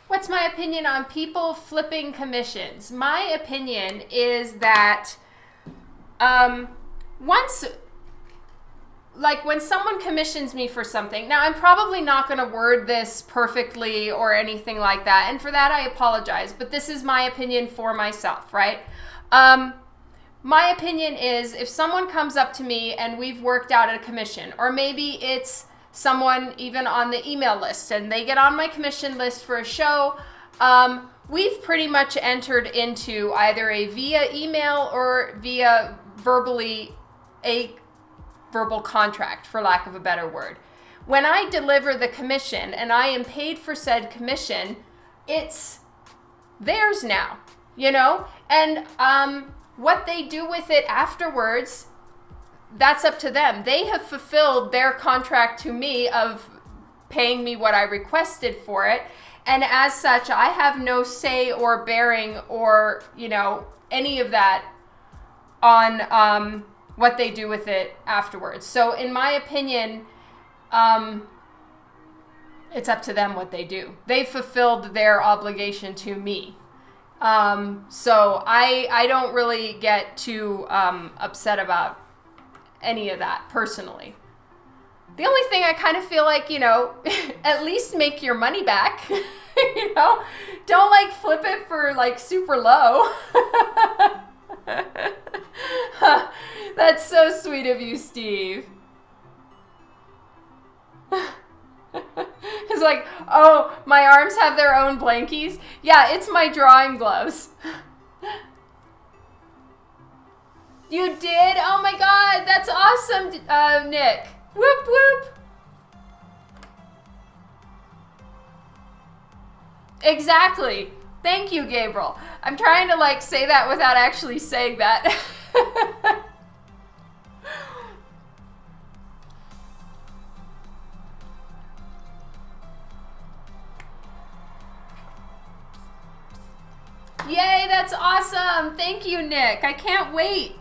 What's my opinion on people flipping commissions? My opinion is that once, like when someone commissions me for something, now I'm probably not going to word this perfectly or anything like that, and for that I apologize, but this is my opinion for myself, right? My opinion is if someone comes up to me and we've worked out a commission, or maybe it's someone even on the email list and they get on my commission list for a show, we've pretty much entered into either a via email or via verbally a verbal contract, for lack of a better word. When I deliver the commission and I am paid for said commission, it's theirs now, you know? And what they do with it afterwards, that's up to them. They have fulfilled their contract to me of paying me what I requested for it. And as such, I have no say or bearing or, you know, any of that on what they do with it afterwards. So in my opinion, it's up to them what they do. They fulfilled their obligation to me. So I don't really get too upset about any of that personally. The only thing I kind of feel like, you know, at least make your money back. You know, don't like flip it for like super low. That's so sweet of you, Steve. It's like, oh, my arms have their own blankies. Yeah, it's my drawing gloves. You did? Oh my God, that's awesome, Nick. Whoop, whoop. Exactly. Thank you, Gabriel. I'm trying to like say that without actually saying that. Yay, that's awesome. Thank you, Nick. I can't wait.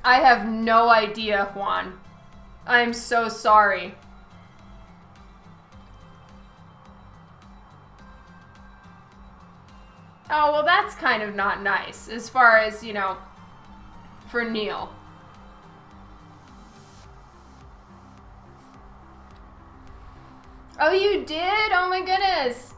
I have no idea, Juan. I'm so sorry. Oh, well, that's kind of not nice as far as, you know, for Neil. Oh, you did? Oh my goodness.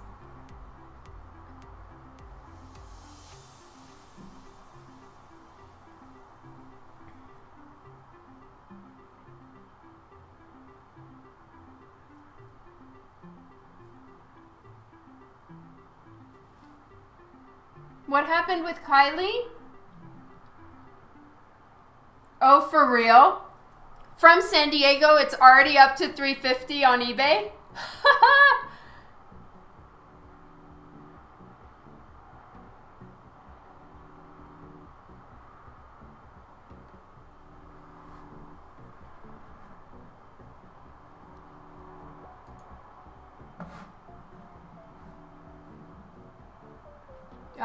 What happened with Kylie? Oh, for real? From San Diego, it's already up to $350 on eBay?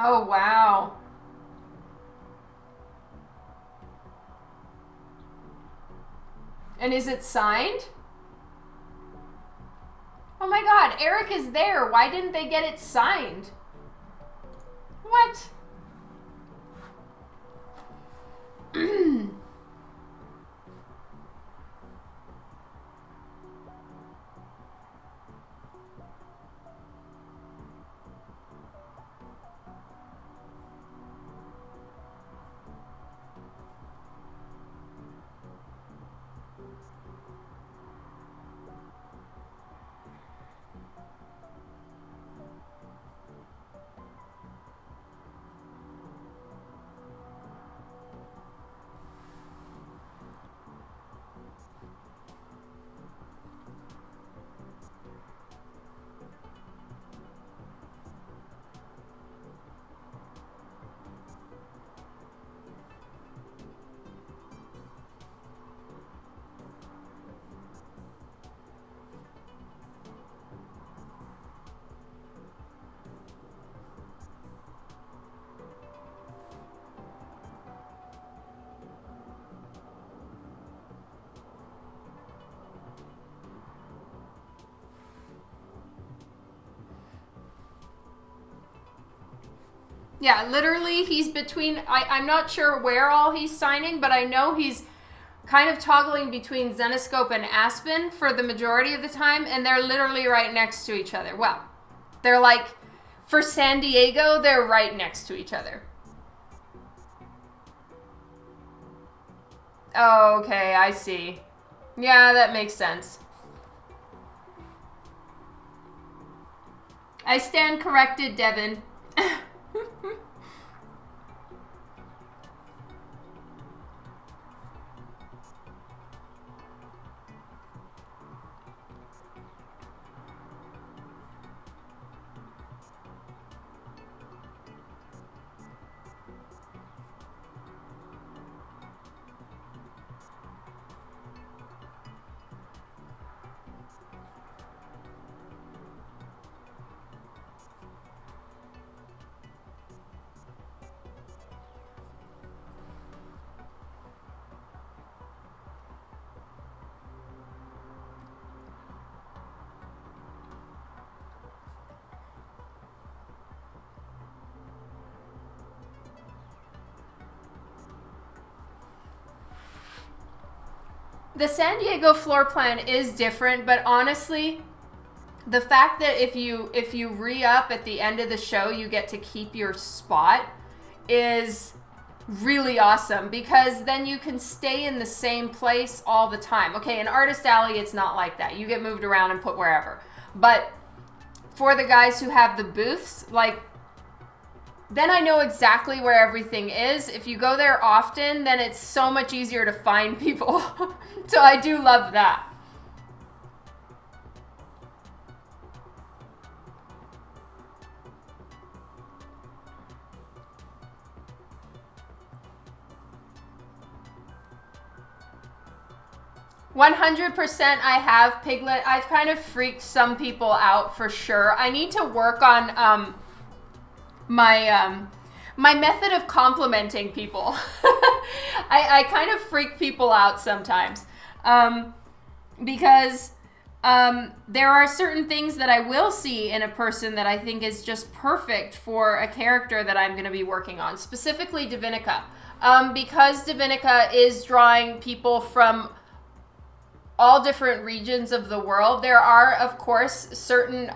Oh, wow. And is it signed? Oh my god, Eric is there. Why didn't they get it signed? What? Yeah, literally, he's between, I'm not sure where all he's signing, but I know he's kind of toggling between Zenescope and Aspen for the majority of the time, and they're literally right next to each other. Well, they're like, for San Diego, they're right next to each other. Oh, okay, I see. Yeah, that makes sense. I stand corrected, Devin. The San Diego floor plan is different, but honestly, the fact that if you re-up at the end of the show, you get to keep your spot is really awesome, because then you can stay in the same place all the time. Okay, in Artist Alley, it's not like that. You get moved around and put wherever. But for the guys who have the booths, like, then I know exactly where everything is. If you go there often, then it's so much easier to find people. So I do love that. "100% I have, Piglet. I've kind of freaked some people out for sure. I need to work on my method of complimenting people. I kind of freak people out sometimes because there are certain things that I will see in a person that I think is just perfect for a character that I'm going to be working on, specifically Divinica. Because Divinica is drawing people from all different regions of the world, there are, of course, certain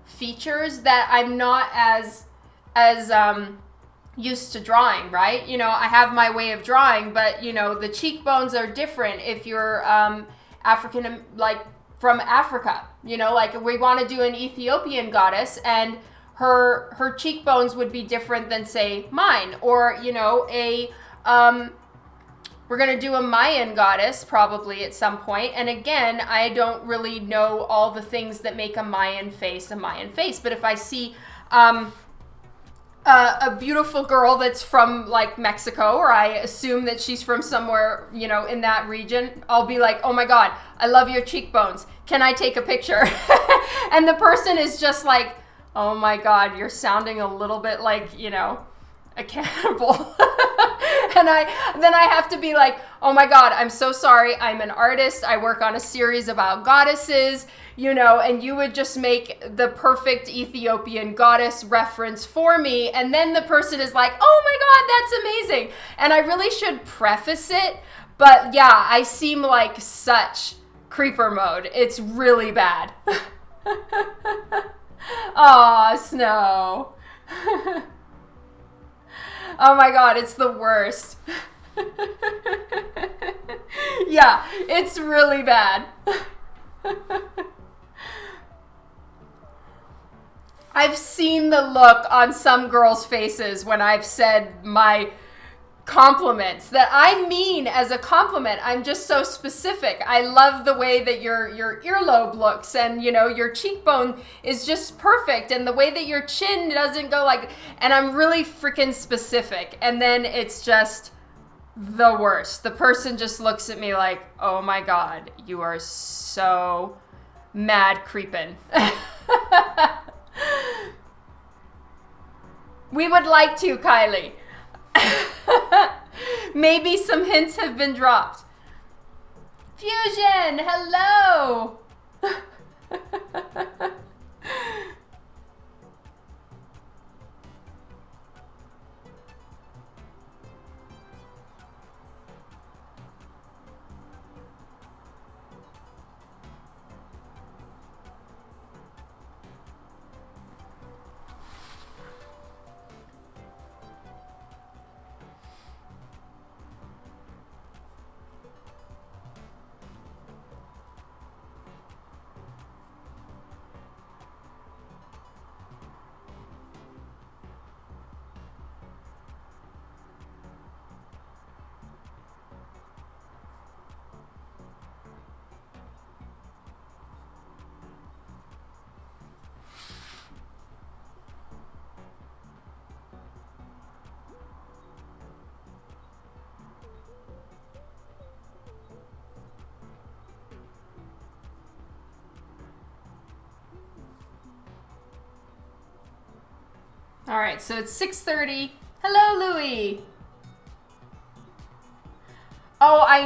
features that I'm not as used to drawing, right? You know, I have my way of drawing, but, you know, the cheekbones are different if you're African, like from Africa. You know, like we want to do an Ethiopian goddess, and her cheekbones would be different than, say, mine. Or, you know, we're going to do a Mayan goddess probably at some point. And again, I don't really know all the things that make a Mayan face. But if I see a beautiful girl that's from like Mexico, or I assume that she's from somewhere, you know, in that region, I'll be like, oh my God, I love your cheekbones. Can I take a picture? And the person is just like, oh my God, you're sounding a little bit like, you know, a cannibal. And then I have to be like, oh my God, I'm so sorry. I'm an artist. I work on a series about goddesses, you know, and you would just make the perfect Ethiopian goddess reference for me. And then the person is like, oh my God, that's amazing. And I really should preface it. But yeah, I seem like such creeper mode. It's really bad. Aw, Snow. Oh my God, it's the worst. Yeah, it's really bad. I've seen the look on some girls' faces when I've said my compliments that I mean as a compliment. I'm just so specific. I love the way that your earlobe looks, and you know, your cheekbone is just perfect, and the way that your chin doesn't go like, and I'm really freaking specific. And then it's just the worst. The person just looks at me like, oh my God, you are so mad creepin'. We would like to, Kylie. Maybe some hints have been dropped. Fusion, hello. All right, so it's 6:30. Hello, Louie. Oh, I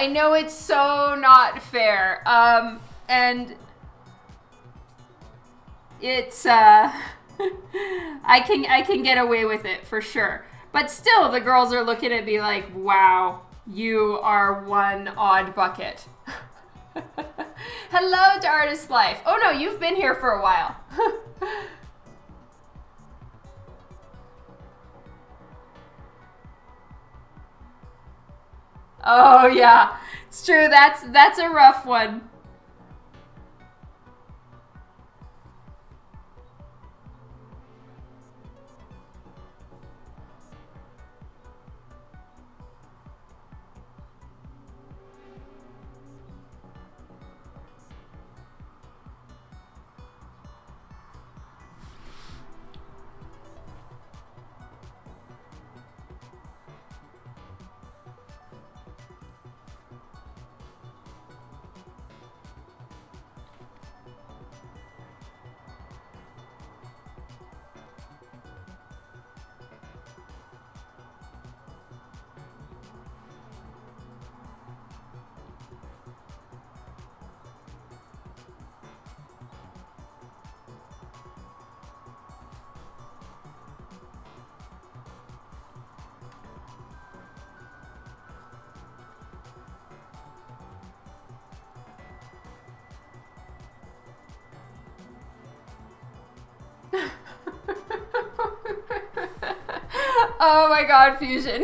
know it's so not fair. And it's I can get away with it for sure. But still, the girls are looking at me like, wow, you are one odd bucket. Hello to Artist Life. Oh no, you've been here for a while. Oh yeah, it's true. That's a rough one. Oh my God, Fusion.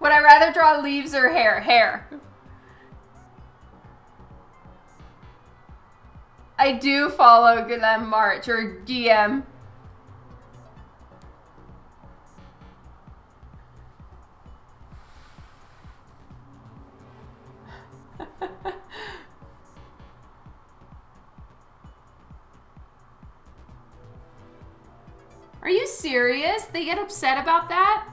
Would I rather draw leaves or hair? Hair. I do follow Guillem March or GM. Are you serious? They get upset about that?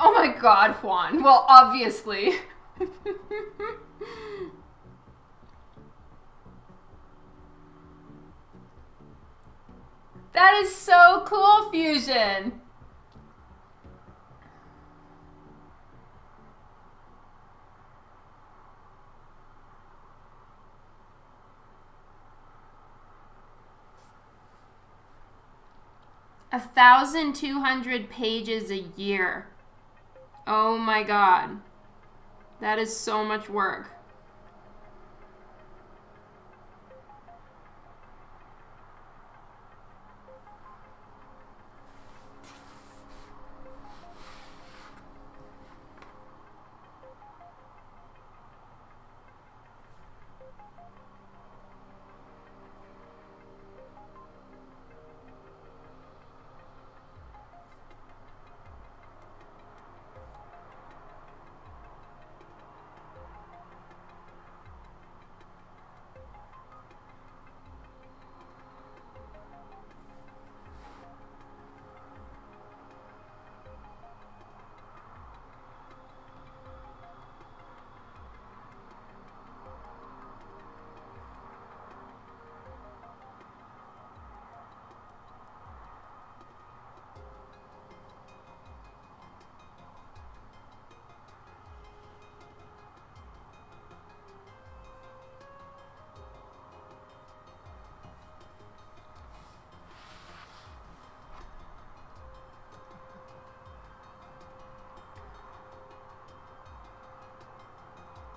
Oh my God, Juan. Well, obviously. That is so cool, Fusion. $1,200 pages a year. Oh my God. That is so much work.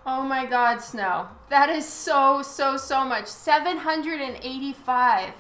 Oh my God, Snow. That is so much. 785.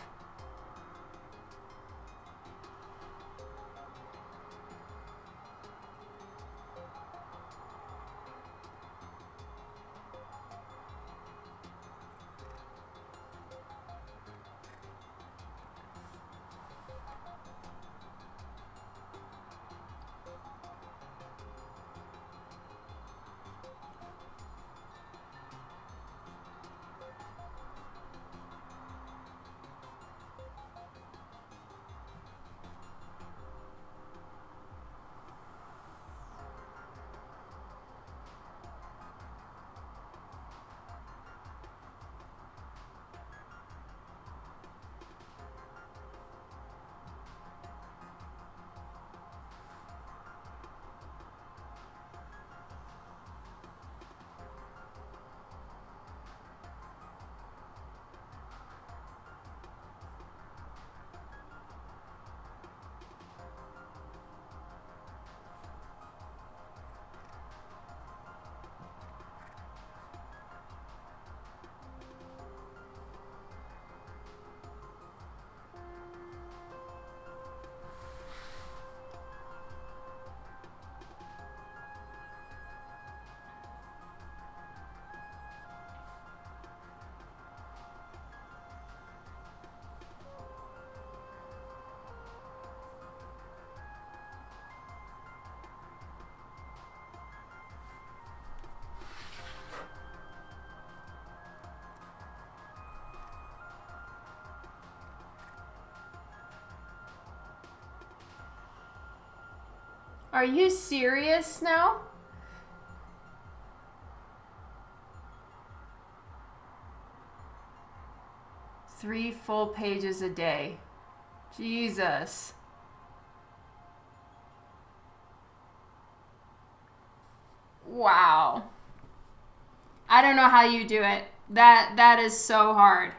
Are you serious now? Three full pages a day. Jesus. Wow. I don't know how you do it. That is so hard.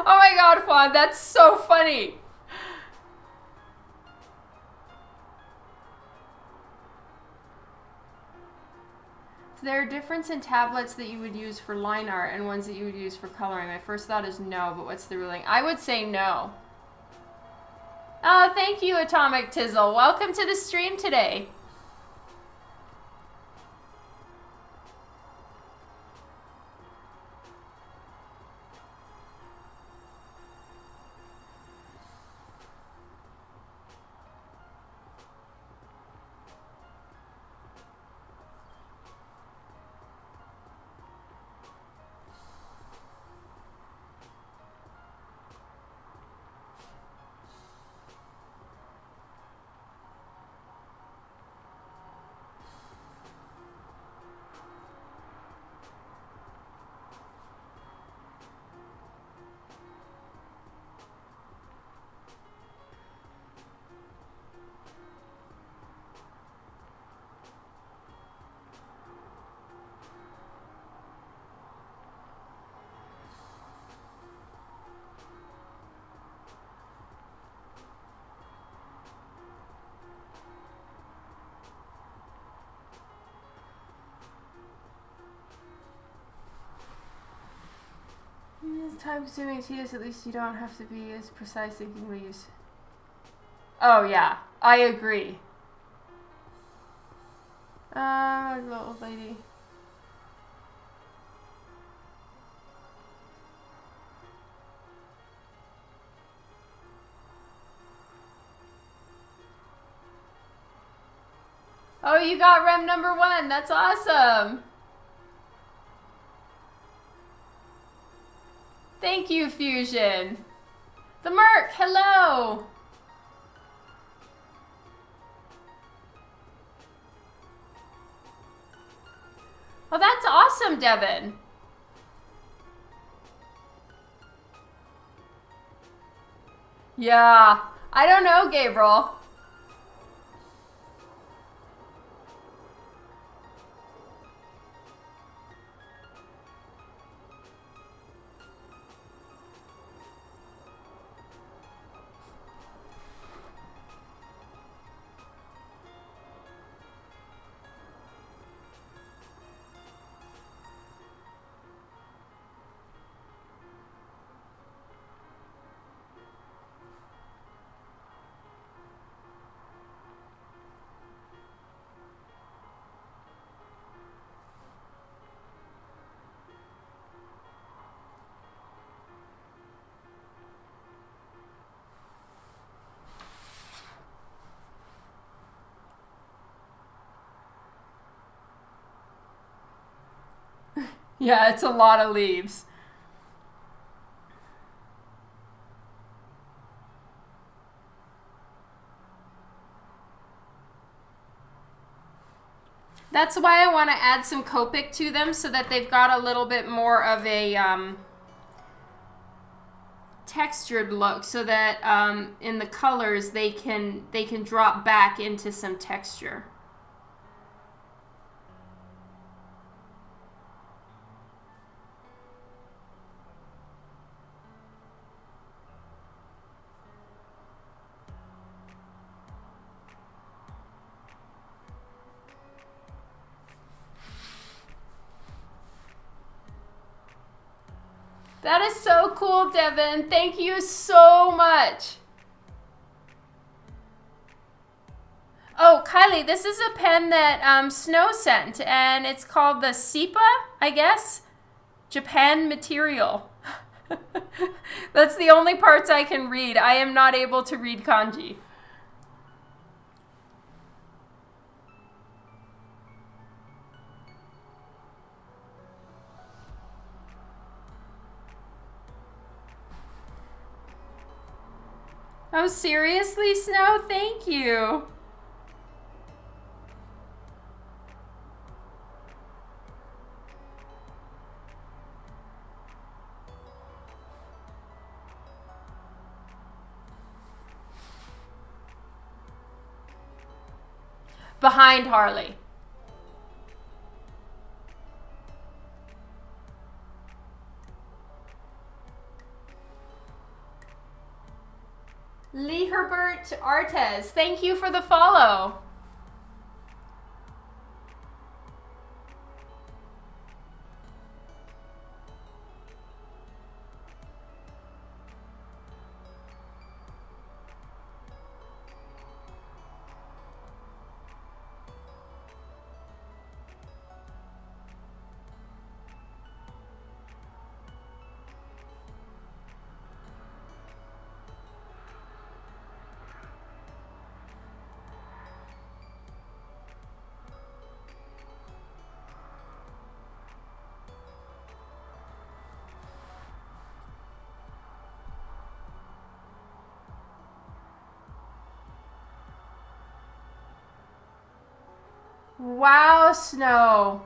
Oh my God, Juan, that's so funny. Is there a difference in tablets that you would use for line art and ones that you would use for coloring? My first thought is no, but what's the ruling? I would say no. Oh, thank you, Atomic Tizzle. Welcome to the stream today. It's time consuming, tedious, at least you don't have to be as precise thinking leaves. Oh yeah, I agree. Little old lady. Oh, you got Rem number 1. That's awesome. Thank you, Fusion. The Merc, hello. Well, that's awesome, Devin. Yeah, I don't know, Gabriel. Yeah, it's a lot of leaves. That's why I want to add some Copic to them so that they've got a little bit more of a textured look, so that in the colors they can drop back into some texture. That is so cool, Devin. Thank you so much. Oh, Kylie, this is a pen that Snow sent, and it's called the Sipa, I guess. Japan material. That's the only parts I can read. I am not able to read kanji. Oh, seriously, Snow? Thank you. Behind Harley. Lee Herbert Artes, thank you for the follow. Wow, Snow.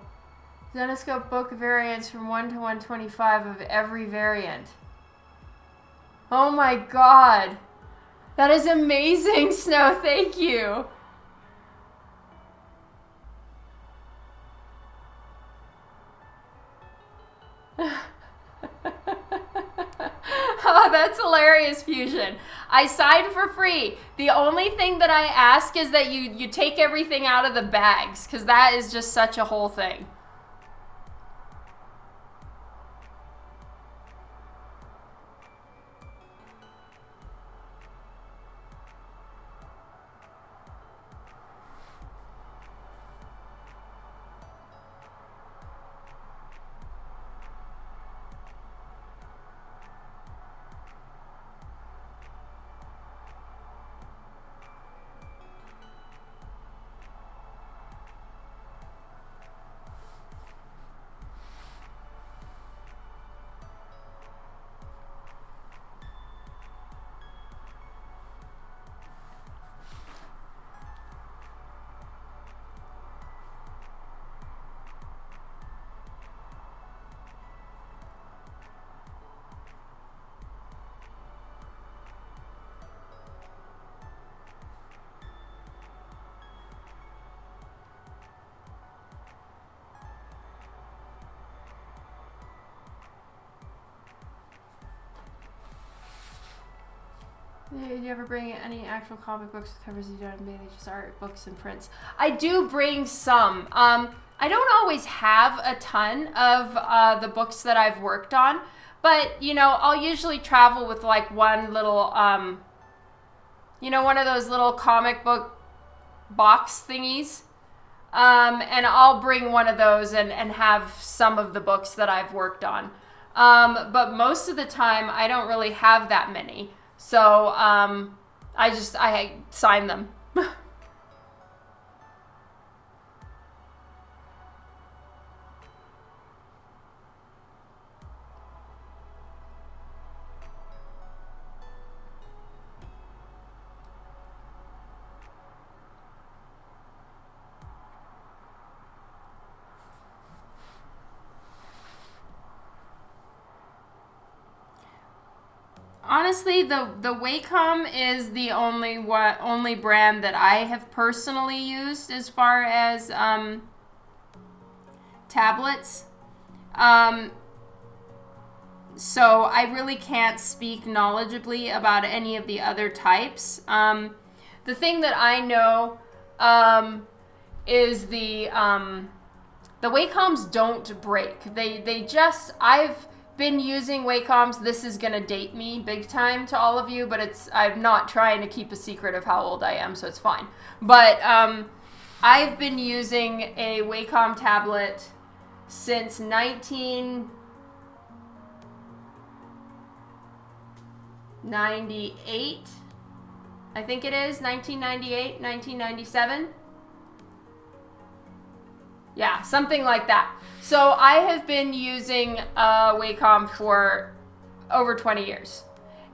Zenoscope book variants from 1 to 125 of every variant. Oh my god. That is amazing, Snow. Thank you. Oh, that's hilarious, Fusion. I signed for free. The only thing that I ask is that you take everything out of the bags, because that is just such a whole thing. Did you ever bring any actual comic books with covers you don't mainly just art books and prints? I do bring some. I don't always have a ton of the books that I've worked on, but you know, I'll usually travel with like one little, you know, one of those little comic book box thingies. And I'll bring one of those and have some of the books that I've worked on. But most of the time, I don't really have that many. So I sign them. Honestly, the Wacom is the only brand that I have personally used as far as tablets. So I really can't speak knowledgeably about any of the other types. The thing that I know is the Wacoms don't break. They just, I've been using Wacoms. This is gonna date me big time to all of you, but I'm not trying to keep a secret of how old I am, so it's fine. But I've been using a Wacom tablet since 1998, I think it is, 1998, 1997. Yeah, something like that. So I have been using Wacom for over 20 years.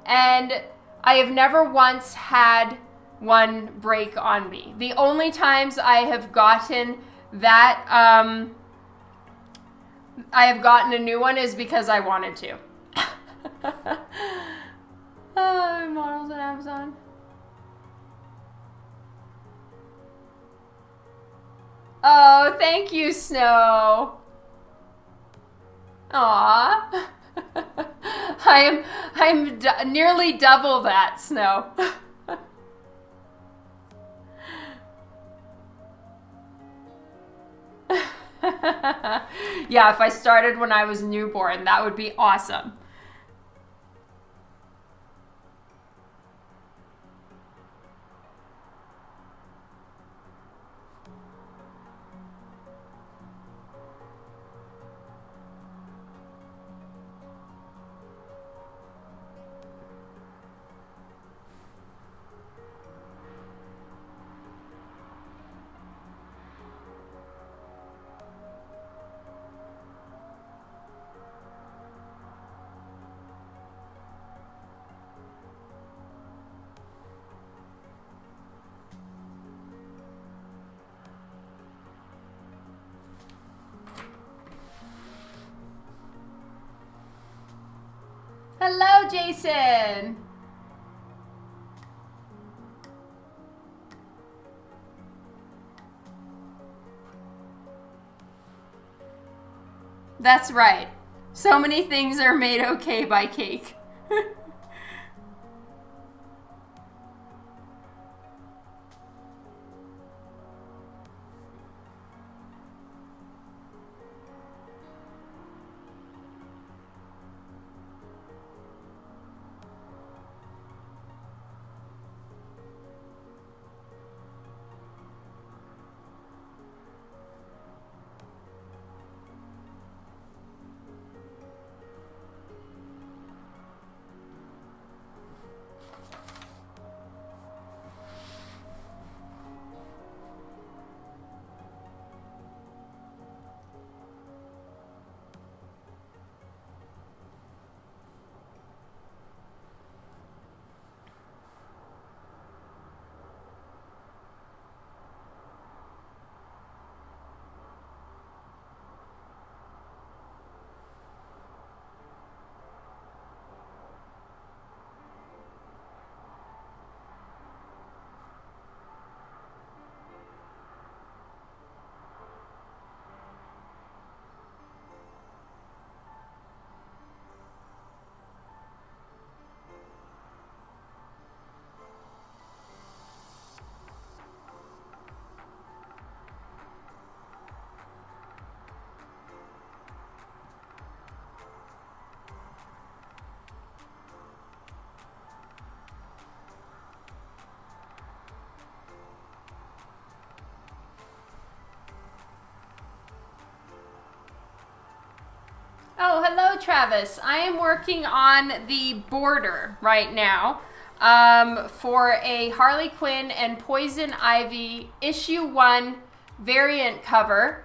And I have never once had one break on me. The only times I have gotten that, I have gotten a new one is because I wanted to. Models on Amazon. Oh, thank you, Snow. Aw. I'm nearly double that, Snow. Yeah, if I started when I was newborn, that would be awesome. Hello, Jason. That's right. So many things are made okay by cake. Oh, hello, Travis. I am working on the border right now for a Harley Quinn and Poison Ivy issue 1 variant cover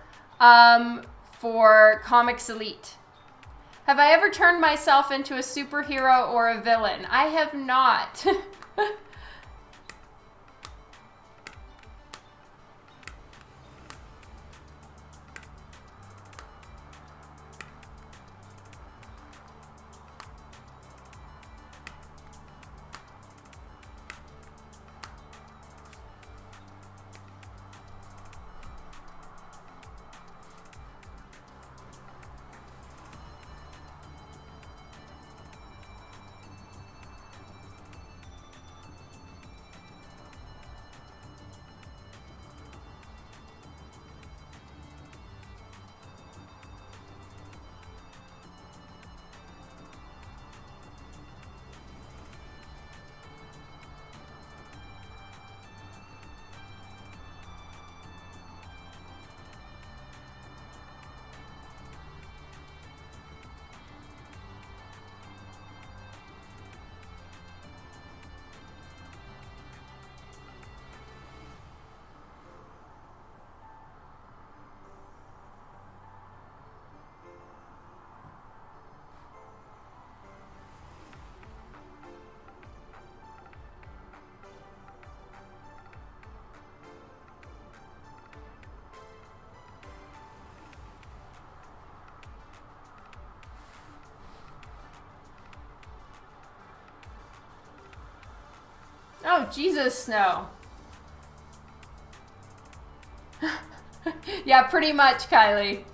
for Comics Elite. Have I ever turned myself into a superhero or a villain? I have not. Oh, Jesus, Snow. Yeah, pretty much, Kylie.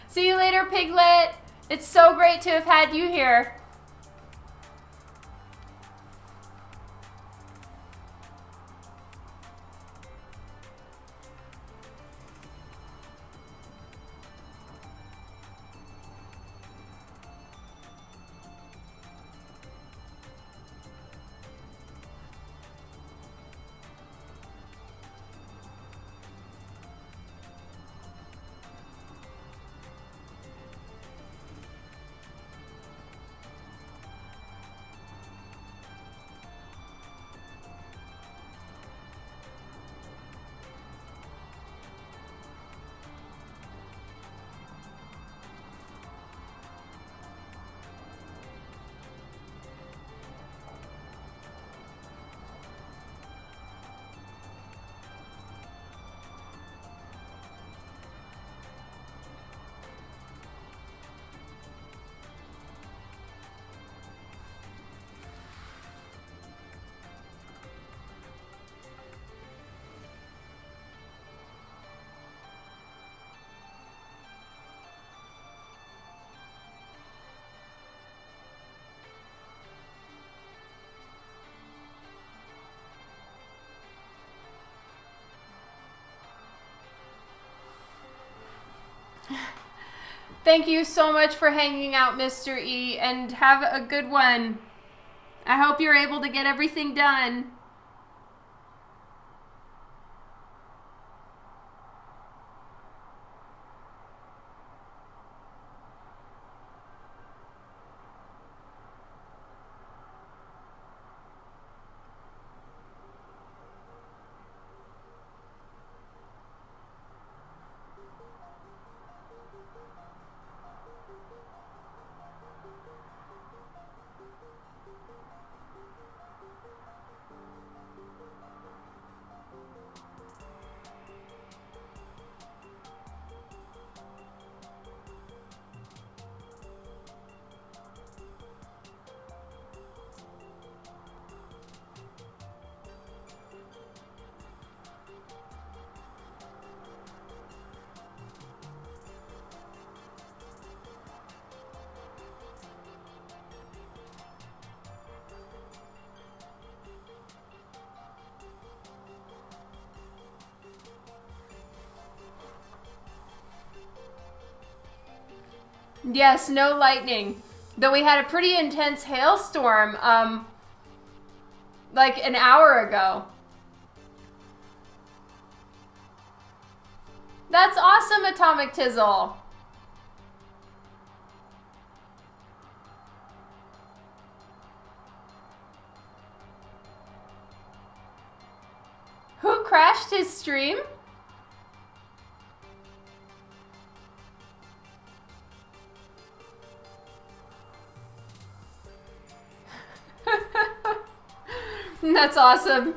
See you later, Piglet. It's so great to have had you here. Thank you so much for hanging out, Mr. E, and have a good one. I hope you're able to get everything done. Yes, no lightning. Though we had a pretty intense hailstorm, like an hour ago. That's awesome, Atomic Tizzle. Who crashed his stream? That's awesome.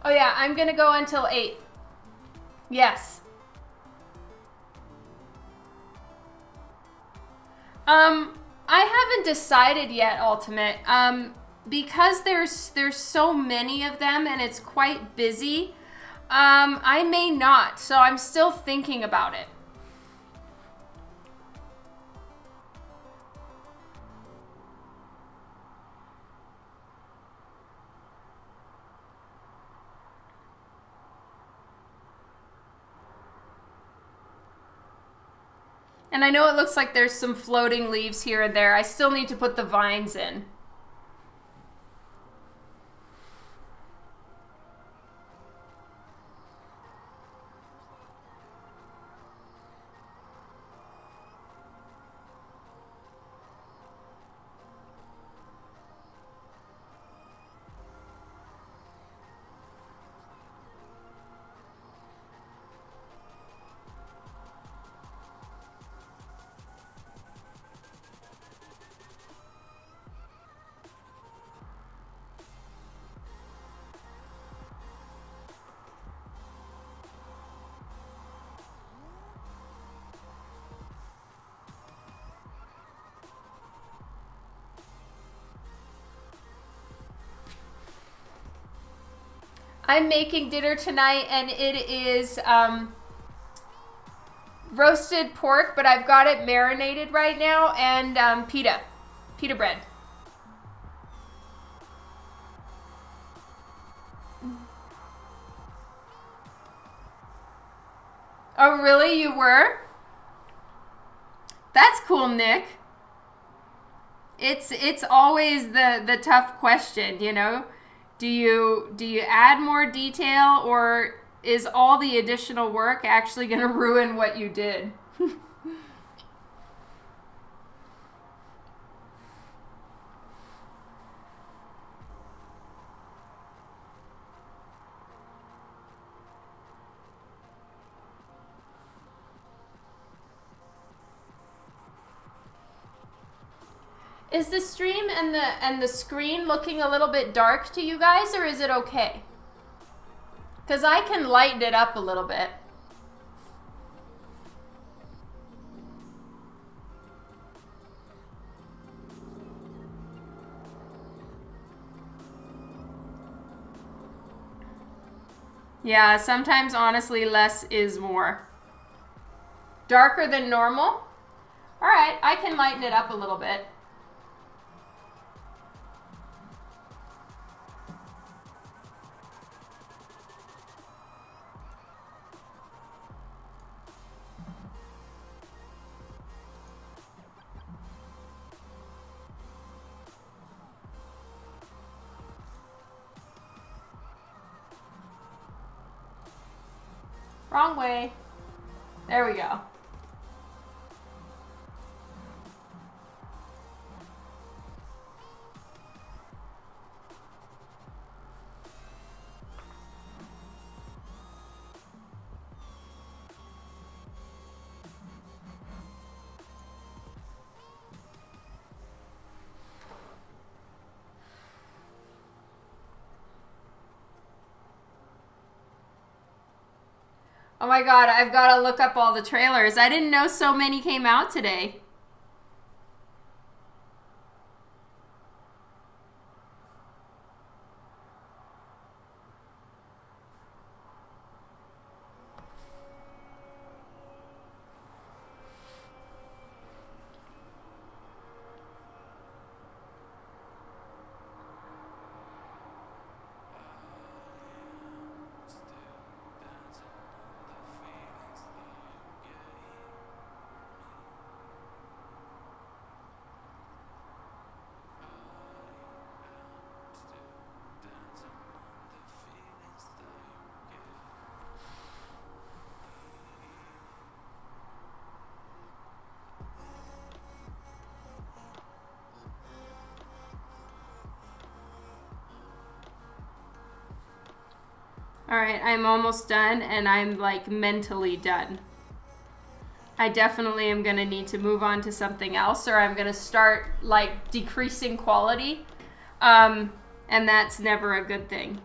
Oh yeah, I'm gonna go until 8. Yes. I haven't decided yet, Ultimate. Because there's so many of them and it's quite busy, I may not. So I'm still thinking about it. And I know it looks like there's some floating leaves here and there. I still need to put the vines in. I'm making dinner tonight, and it is roasted pork, but I've got it marinated right now, and pita bread. Oh, really? You were? That's cool, Nick. It's always the tough question, you know? Do you add more detail, or is all the additional work actually going to ruin what you did? Is the stream and the screen looking a little bit dark to you guys, or is it okay? Because I can lighten it up a little bit. Yeah, sometimes honestly less is more. Darker than normal? Alright, I can lighten it up a little bit. Wrong way. There we go. Oh my God, I've got to look up all the trailers. I didn't know so many came out today. All right, I'm almost done, and I'm like mentally done. I definitely am going to need to move on to something else, or I'm going to start like decreasing quality. And that's never a good thing.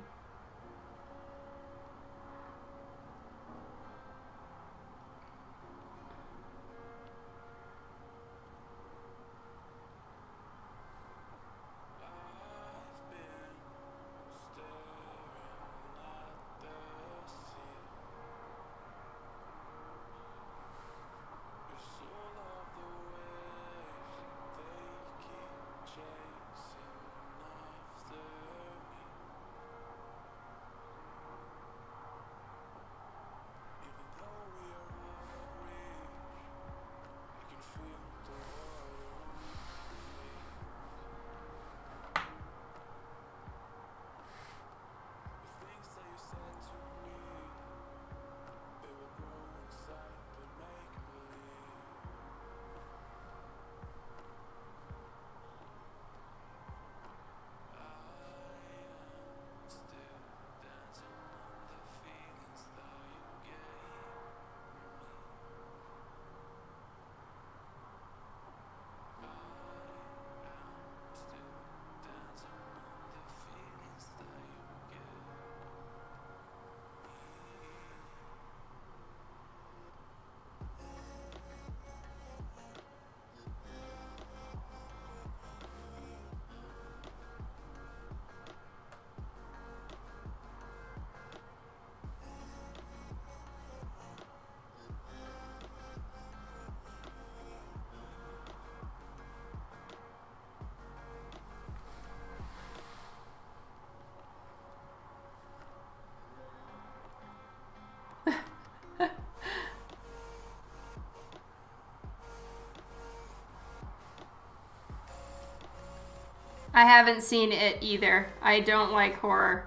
I haven't seen it either. I don't like horror.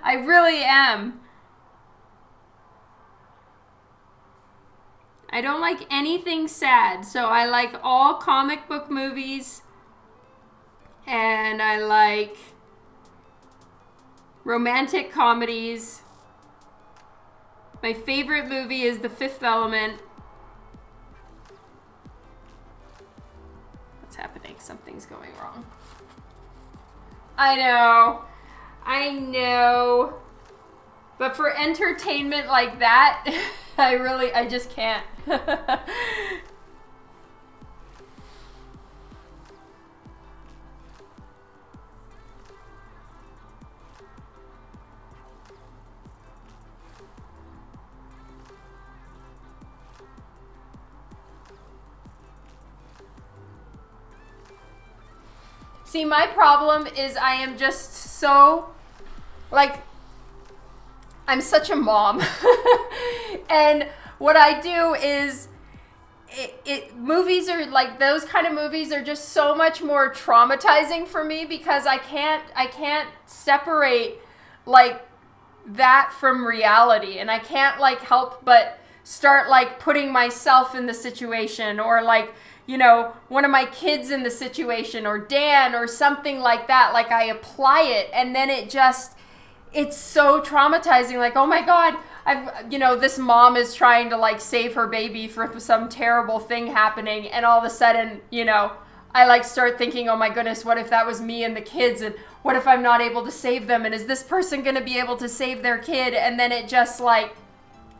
I really am. I don't like anything sad, so I like all comic book movies, and I like romantic comedies. My favorite movie is The Fifth Element. What's happening? Something's going wrong. I know. But for entertainment like that, I just can't. See, my problem is I am just so, like, I'm such a mom. And what I do is, movies are like, those kind of movies are just so much more traumatizing for me because I can't separate, like, that from reality. And I can't, like, help but start, like, putting myself in the situation, or, like, you know, one of my kids in the situation, or Dan, or something like that. Like, I apply it, and then it's so traumatizing. Like, oh my God, this mom is trying to, like, save her baby from some terrible thing happening, and all of a sudden, I, like, start thinking, oh my goodness, what if that was me and the kids, and what if I'm not able to save them, and is this person gonna be able to save their kid? And then it just, like,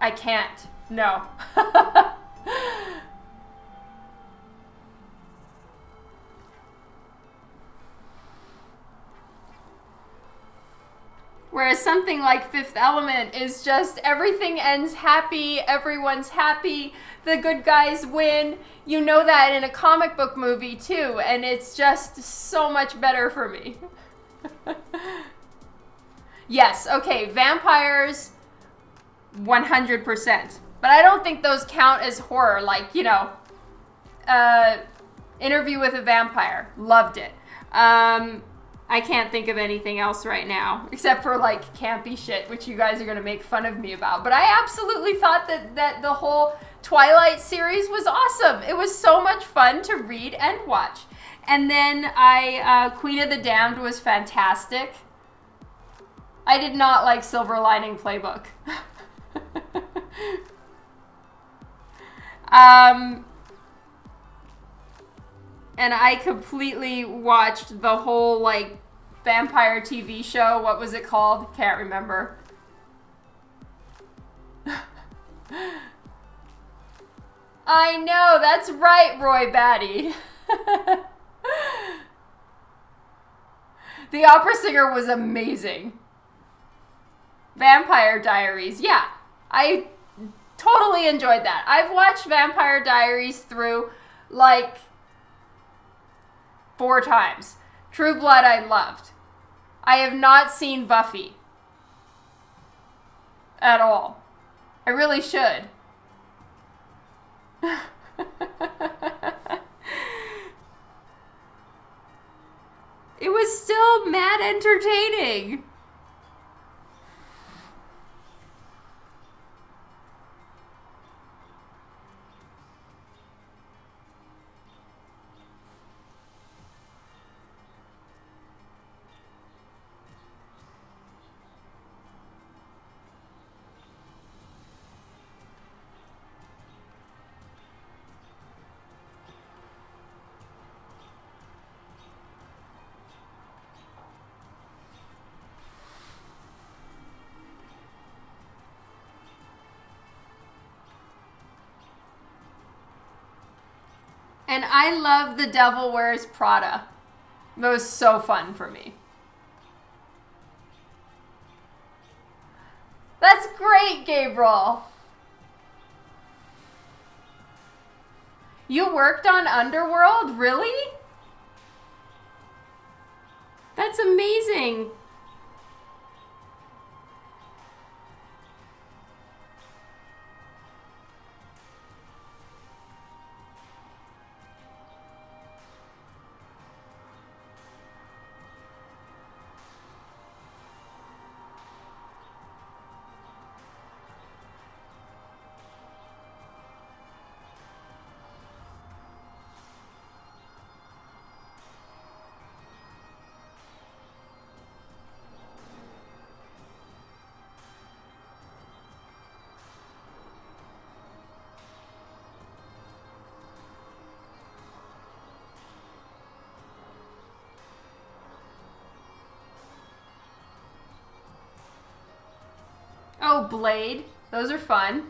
I can't. No. Whereas something like Fifth Element is just everything ends happy, everyone's happy, the good guys win. You know that in a comic book movie too, and it's just so much better for me. Yes, okay, vampires, 100%. But I don't think those count as horror, like, Interview with a Vampire, loved it. I can't think of anything else right now, except for, like, campy shit, which you guys are going to make fun of me about. But I absolutely thought that the whole Twilight series was awesome. It was so much fun to read and watch. And then Queen of the Damned was fantastic. I did not like Silver Lining Playbook. And I completely watched the whole, like, vampire TV show. What was it called? Can't remember. I know, that's right, Roy Batty. The opera singer was amazing. Vampire Diaries, yeah. I totally enjoyed that. I've watched Vampire Diaries through, like, 4 times. True Blood I loved. I have not seen Buffy at all. I really should. It was still mad entertaining. And I love The Devil Wears Prada. That was so fun for me. great, Gabriel. You worked on Underworld? Really? That's amazing. Oh, Blade. Those are fun.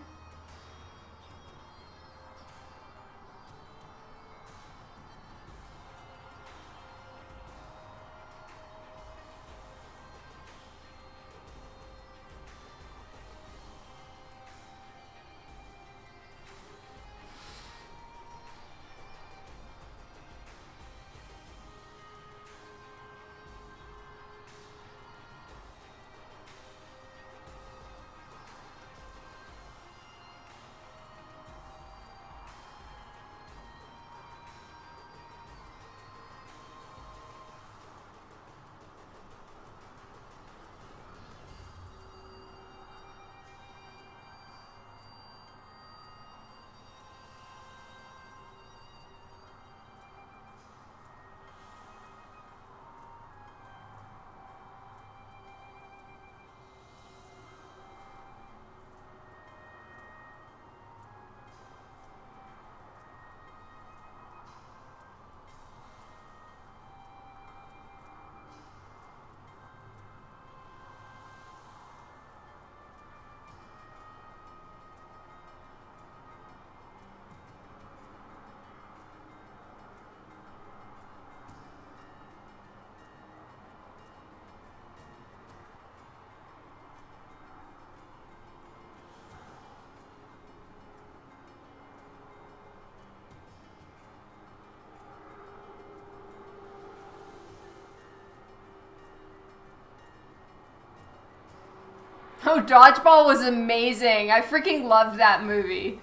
Oh, Dodgeball was amazing. I freaking loved that movie.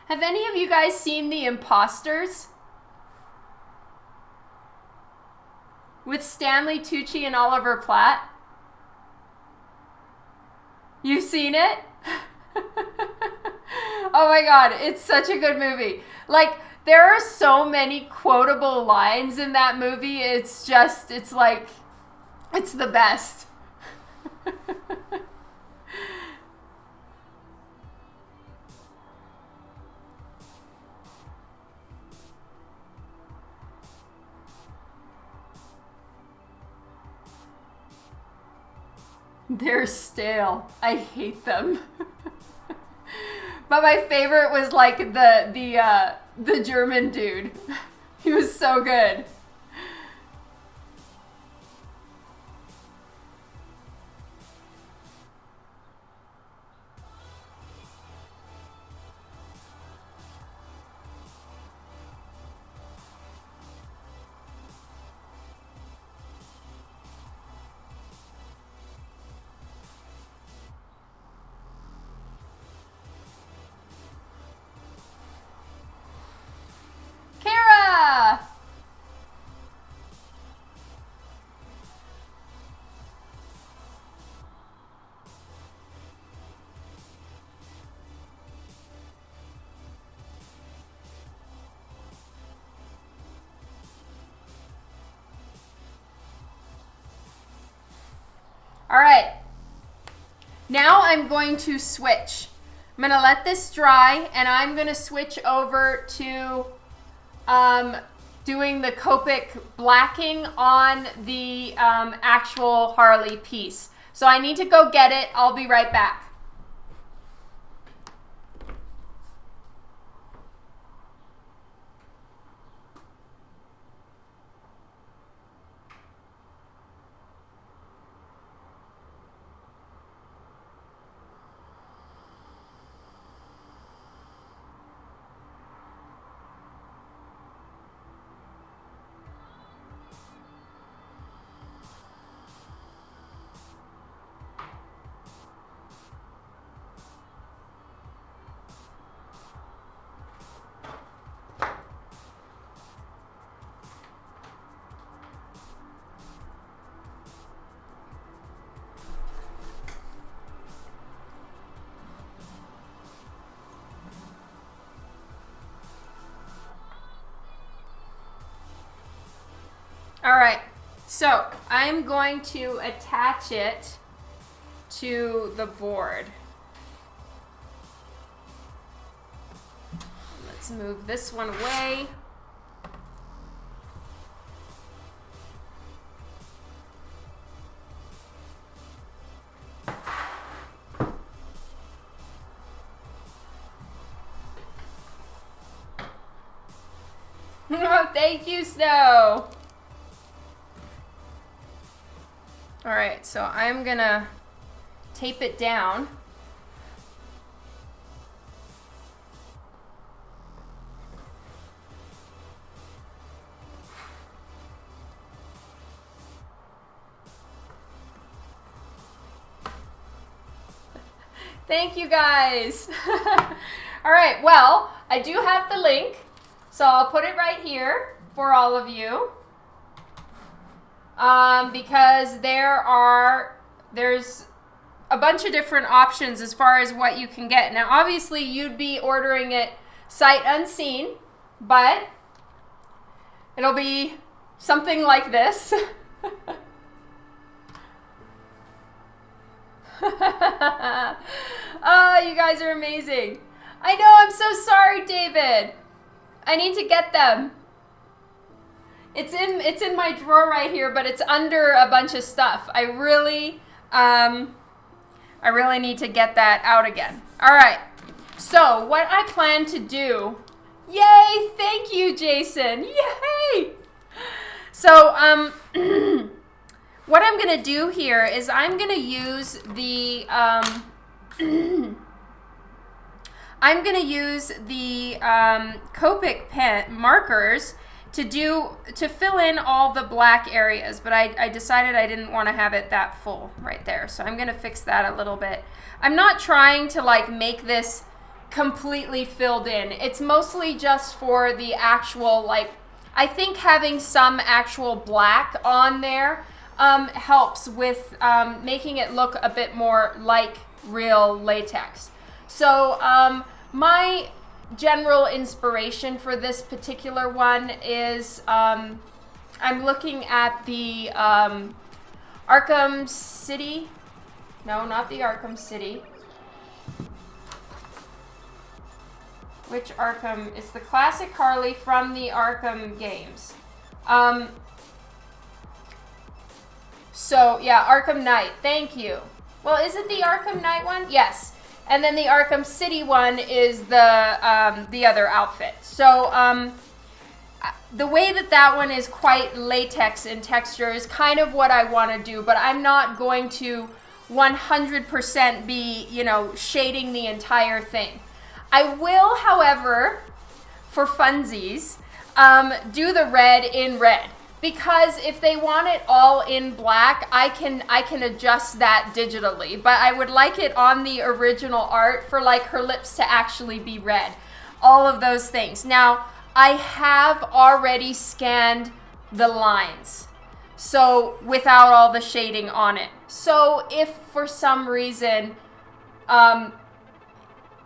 Have any of you guys seen The Imposters? With Stanley Tucci and Oliver Platt? You've seen it? Oh my god, it's such a good movie. Like, there are so many quotable lines in that movie. It's like, it's the best. They're stale. I hate them. But my favorite was like the German dude. He was so good. Kara! Now I'm going to switch. I'm going to let this dry, and I'm going to switch over to doing the Copic blacking on the actual Harley piece. So I need to go get it. I'll be right back. All right, so I'm going to attach it to the board. Let's move this one away. Oh, thank you, Snow. All right, so I'm gonna tape it down. Thank you guys. All right, well, I do have the link, so I'll put it right here for all of you. Because there's a bunch of different options as far as what you can get. Now, obviously, you'd be ordering it sight unseen, but it'll be something like this. Oh, you guys are amazing. I know, I'm so sorry, David. I need to get them. It's in my drawer right here, but it's under a bunch of stuff. I really need to get that out again. All right. So what I plan to do, yay! Thank you, Jason. Yay! So what I'm gonna do here is I'm gonna use the Copic pen markers to fill in all the black areas, but I decided I didn't want to have it that full right there. So I'm going to fix that a little bit. I'm not trying to like make this completely filled in. It's mostly just for the actual, like, I think having some actual black on there helps with making it look a bit more like real latex. So my general inspiration for this particular one is I'm looking at the Arkham City. No, not the Arkham City. Which Arkham? It's the classic Harley from the Arkham games. So yeah, Arkham Knight. Thank you. Well, is it the Arkham Knight one? Yes. And then the Arkham City one is the other outfit. So the way that one is quite latex in texture is kind of what I want to do, but I'm not going to 100% be, shading the entire thing. I will, however, for funsies, do the red in red. Because if they want it all in black, I can adjust that digitally. But I would like it on the original art for like her lips to actually be red. All of those things. Now, I have already scanned the lines. So without all the shading on it. So if for some reason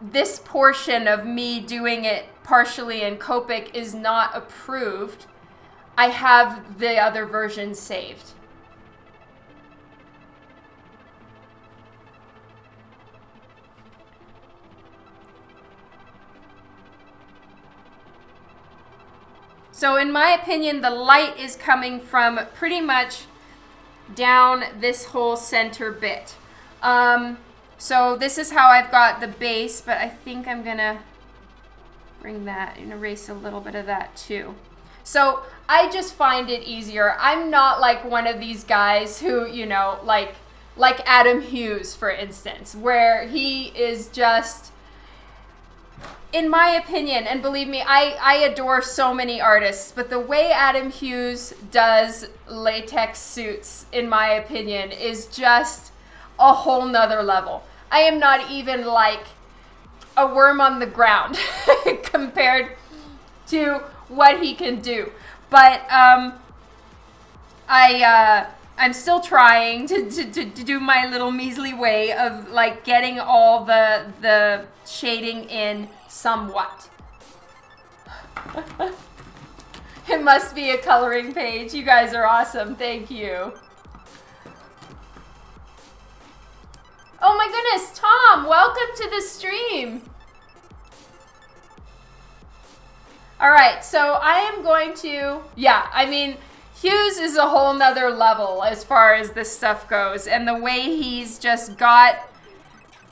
this portion of me doing it partially in Copic is not approved, I have the other version saved. So in my opinion, the light is coming from pretty much down this whole center bit. So this is how I've got the base, but I think I'm gonna bring that and erase a little bit of that too. So I just find it easier. I'm not like one of these guys who, you know, like Adam Hughes, for instance, where he is just, in my opinion, and believe me, I adore so many artists, but the way Adam Hughes does latex suits, in my opinion, is just a whole nother level. I am not even like a worm on the ground compared to what he can do. But I'm still trying to do my little measly way of like getting all the shading in somewhat. It must be a coloring page. You guys are awesome. Thank you. Oh my goodness, Tom, welcome to the stream. All right, so I am going to, yeah, I mean, Hughes is a whole nother level as far as this stuff goes, and the way he's just got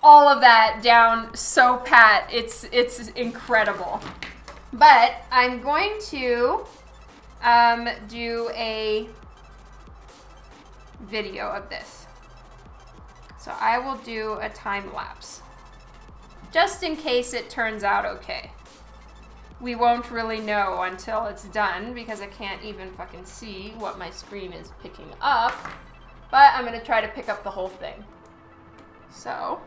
all of that down so pat, it's incredible. But I'm going to do a video of this. So I will do a time lapse, just in case it turns out okay. We won't really know until it's done because I can't even fucking see what my screen is picking up. But I'm gonna try to pick up the whole thing. So.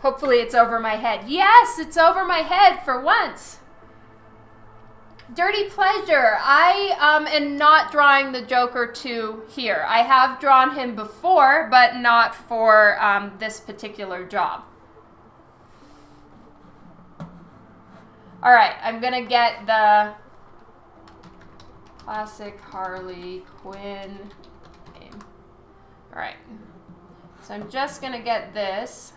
Hopefully it's over my head. Yes, it's over my head for once. Dirty Pleasure. I am not drawing the Joker 2 here. I have drawn him before, but not for this particular job. All right, I'm gonna get the classic Harley Quinn name. All right, so I'm just gonna get this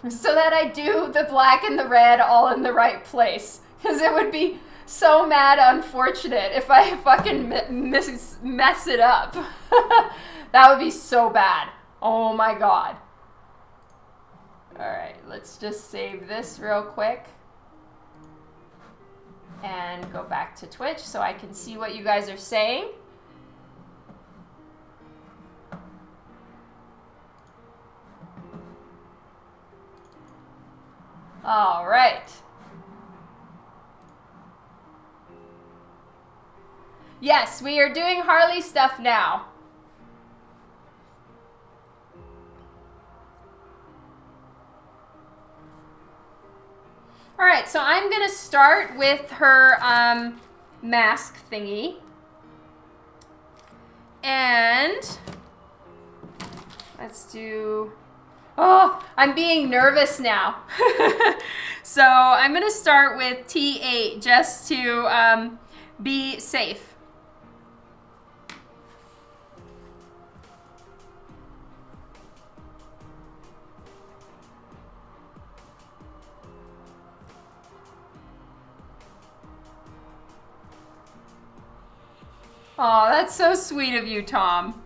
so that I do the black and the red all in the right place. Because it would be so mad unfortunate if I fucking mess it up. That would be so bad. Oh my god. Alright, let's just save this real quick. And go back to Twitch so I can see what you guys are saying. All right. Yes, we are doing Harley stuff now. All right, so I'm gonna start with her mask thingy. And let's do... Oh, I'm being nervous now. So I'm going to start with T8 just to be safe. Oh, that's so sweet of you, Tom.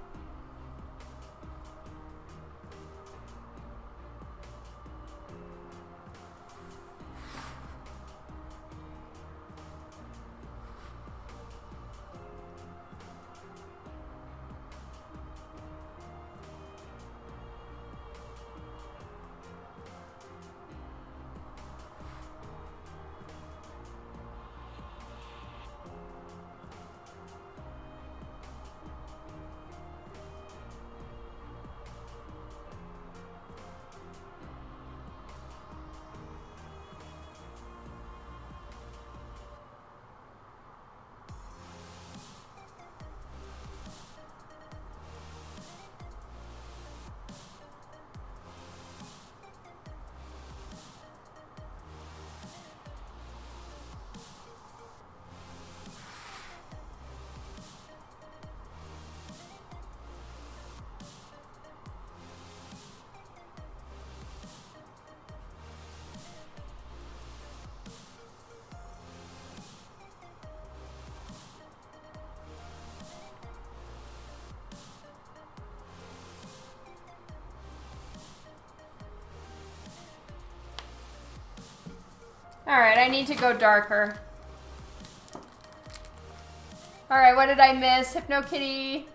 All right, I need to go darker. All right, what did I miss? Hypno Kitty.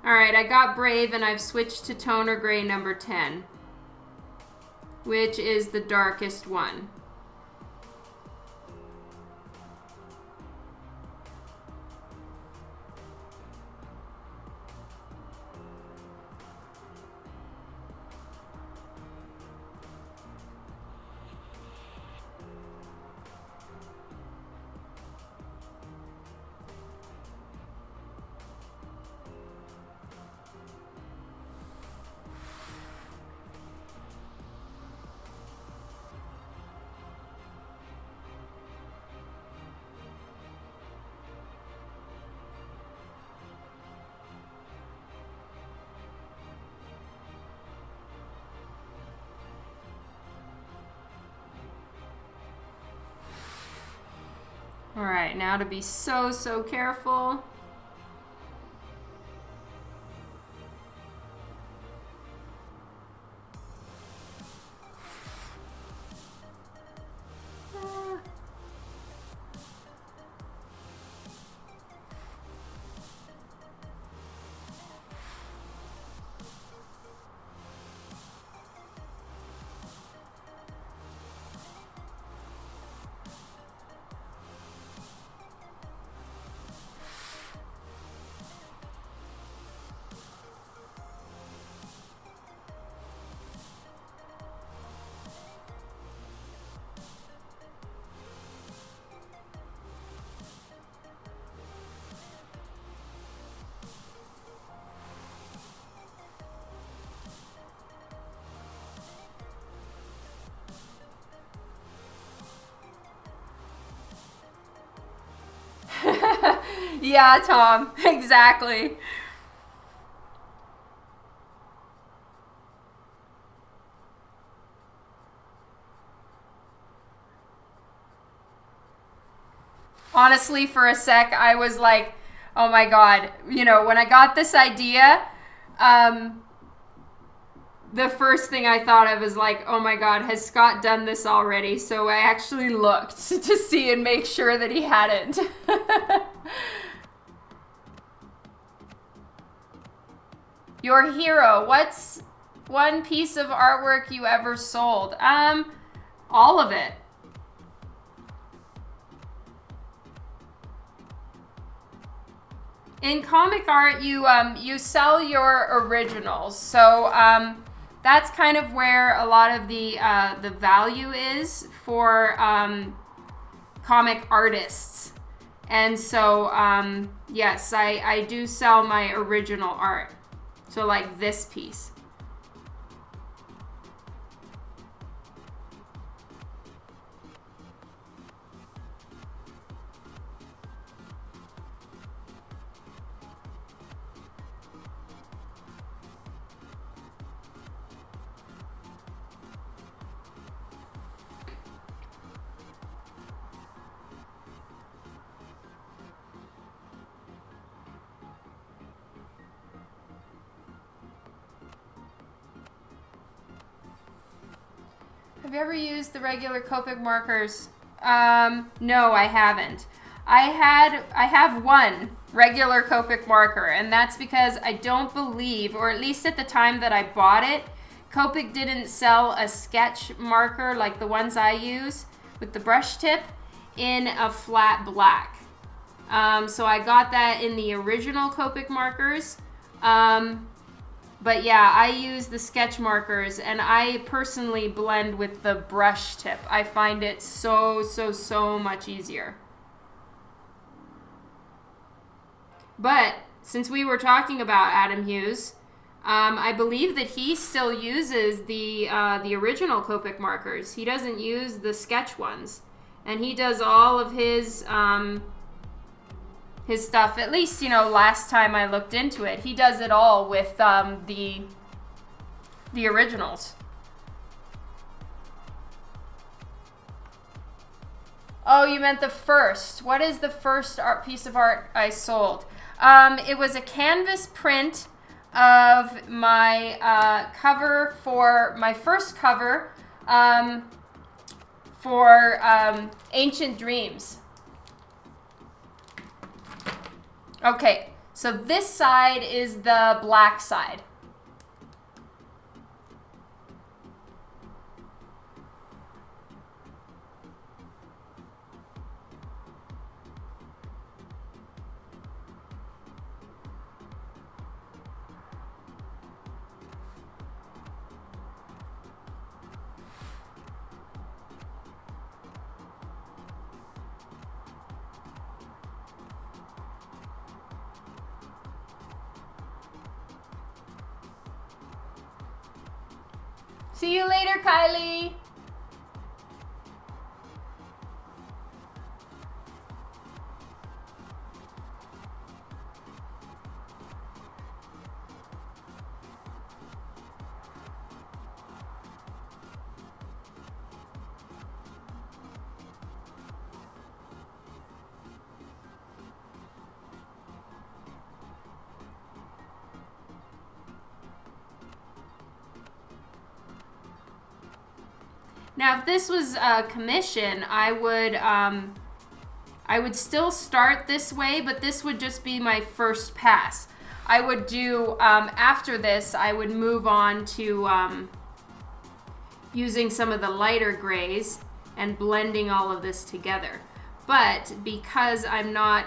All right, I got Brave and I've switched to Toner Gray number 10, which is the darkest one. All right, now to be so careful. Yeah, Tom, exactly. Honestly, for a sec, I was like, oh my God, you know, when I got this idea, the first thing I thought of was like, oh my God, has Scott done this already? So I actually looked to see and make sure that he hadn't. Your hero, what's one piece of artwork you ever sold? All of it. In comic art, you sell your originals, so that's kind of where a lot of the value is for comic artists. And so yes, I do sell my original art. So like this piece. Have you ever used the regular Copic markers? No, I haven't. I have one regular Copic marker, and that's because I don't believe, or at least at the time that I bought it, Copic didn't sell a sketch marker like the ones I use with the brush tip in a flat black. So I got that in the original Copic markers. But yeah, I use the sketch markers, and I personally blend with the brush tip. I find it so much easier. But since we were talking about Adam Hughes, I believe that he still uses the original Copic markers. He doesn't use the sketch ones, and he does all of his his stuff, at least, last time I looked into it. He does it all with the originals. Oh, you meant the first. What is the first piece of art I sold? It was a canvas print of my cover for my first cover for Ancient Dreams. Okay, so this side is the black side. See you later, Kylie. Now, if this was a commission, I would still start this way, but this would just be my first pass. I would do, after this, I would move on to using some of the lighter grays and blending all of this together. But because I'm not,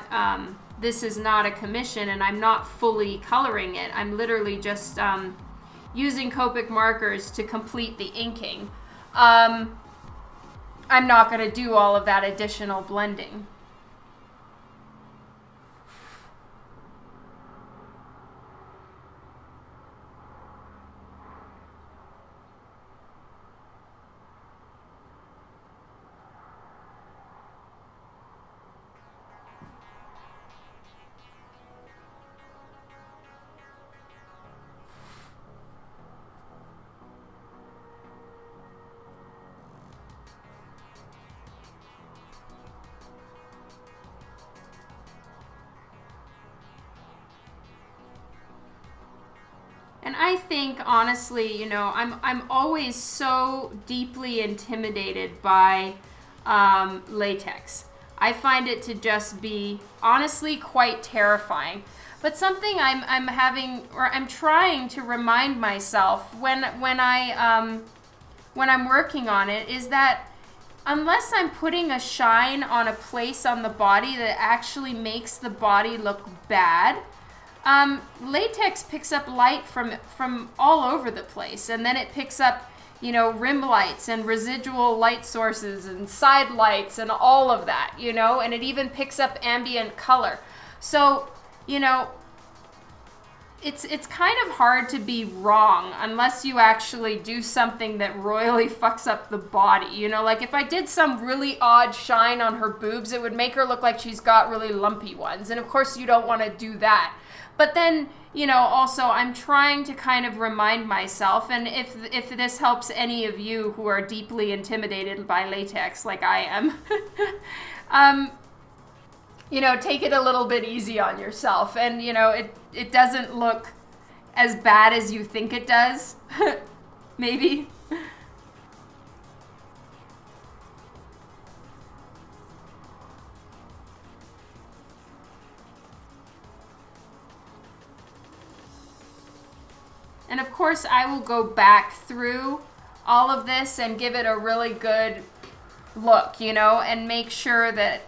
this is not a commission and I'm not fully coloring it, I'm literally just using Copic markers to complete the inking. I'm not going to do all of that additional blending. And I think, honestly, I'm always so deeply intimidated by latex. I find it to just be, honestly, quite terrifying. But something I'm trying to remind myself when I'm working on it is that unless I'm putting a shine on a place on the body that actually makes the body look bad, latex picks up light from all over the place, and then it picks up, rim lights and residual light sources and side lights and all of that, and it even picks up ambient color. So, it's kind of hard to be wrong unless you actually do something that royally fucks up the body. Like if I did some really odd shine on her boobs, it would make her look like she's got really lumpy ones. And of course you don't want to do that. But then, also I'm trying to kind of remind myself, and if this helps any of you who are deeply intimidated by latex like I am, take it a little bit easy on yourself. And, it doesn't look as bad as you think it does, maybe. And of course, I will go back through all of this and give it a really good look, and make sure that,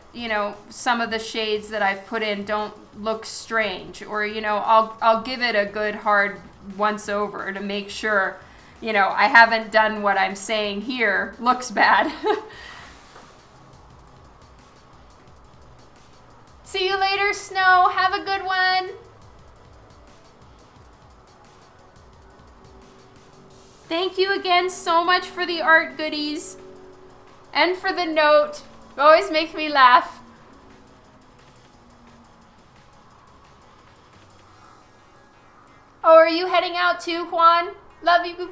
some of the shades that I've put in don't look strange, or, I'll give it a good hard once over to make sure, I haven't done what I'm saying here looks bad. See you later, Snow. Have a good one. Thank you again so much for the art goodies and for the note. It always makes me laugh. Oh, are you heading out too, Juan? Love you.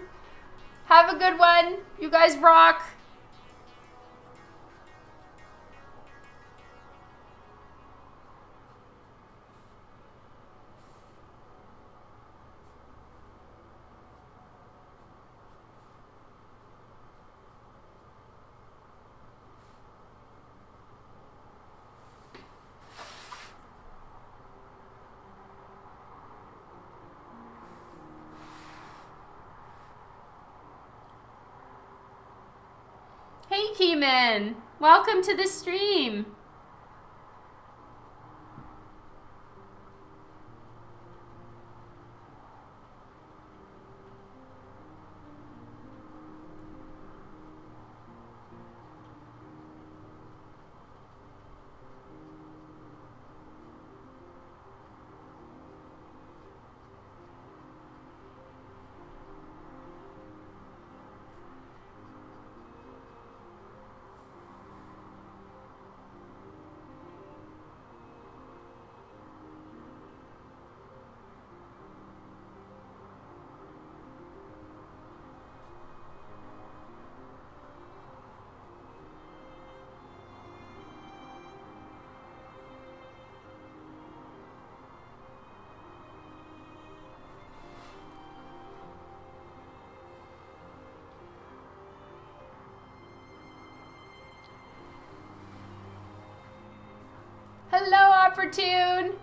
Have a good one. You guys rock. Hey, Keeman. Welcome to the stream. Hello, Opportune.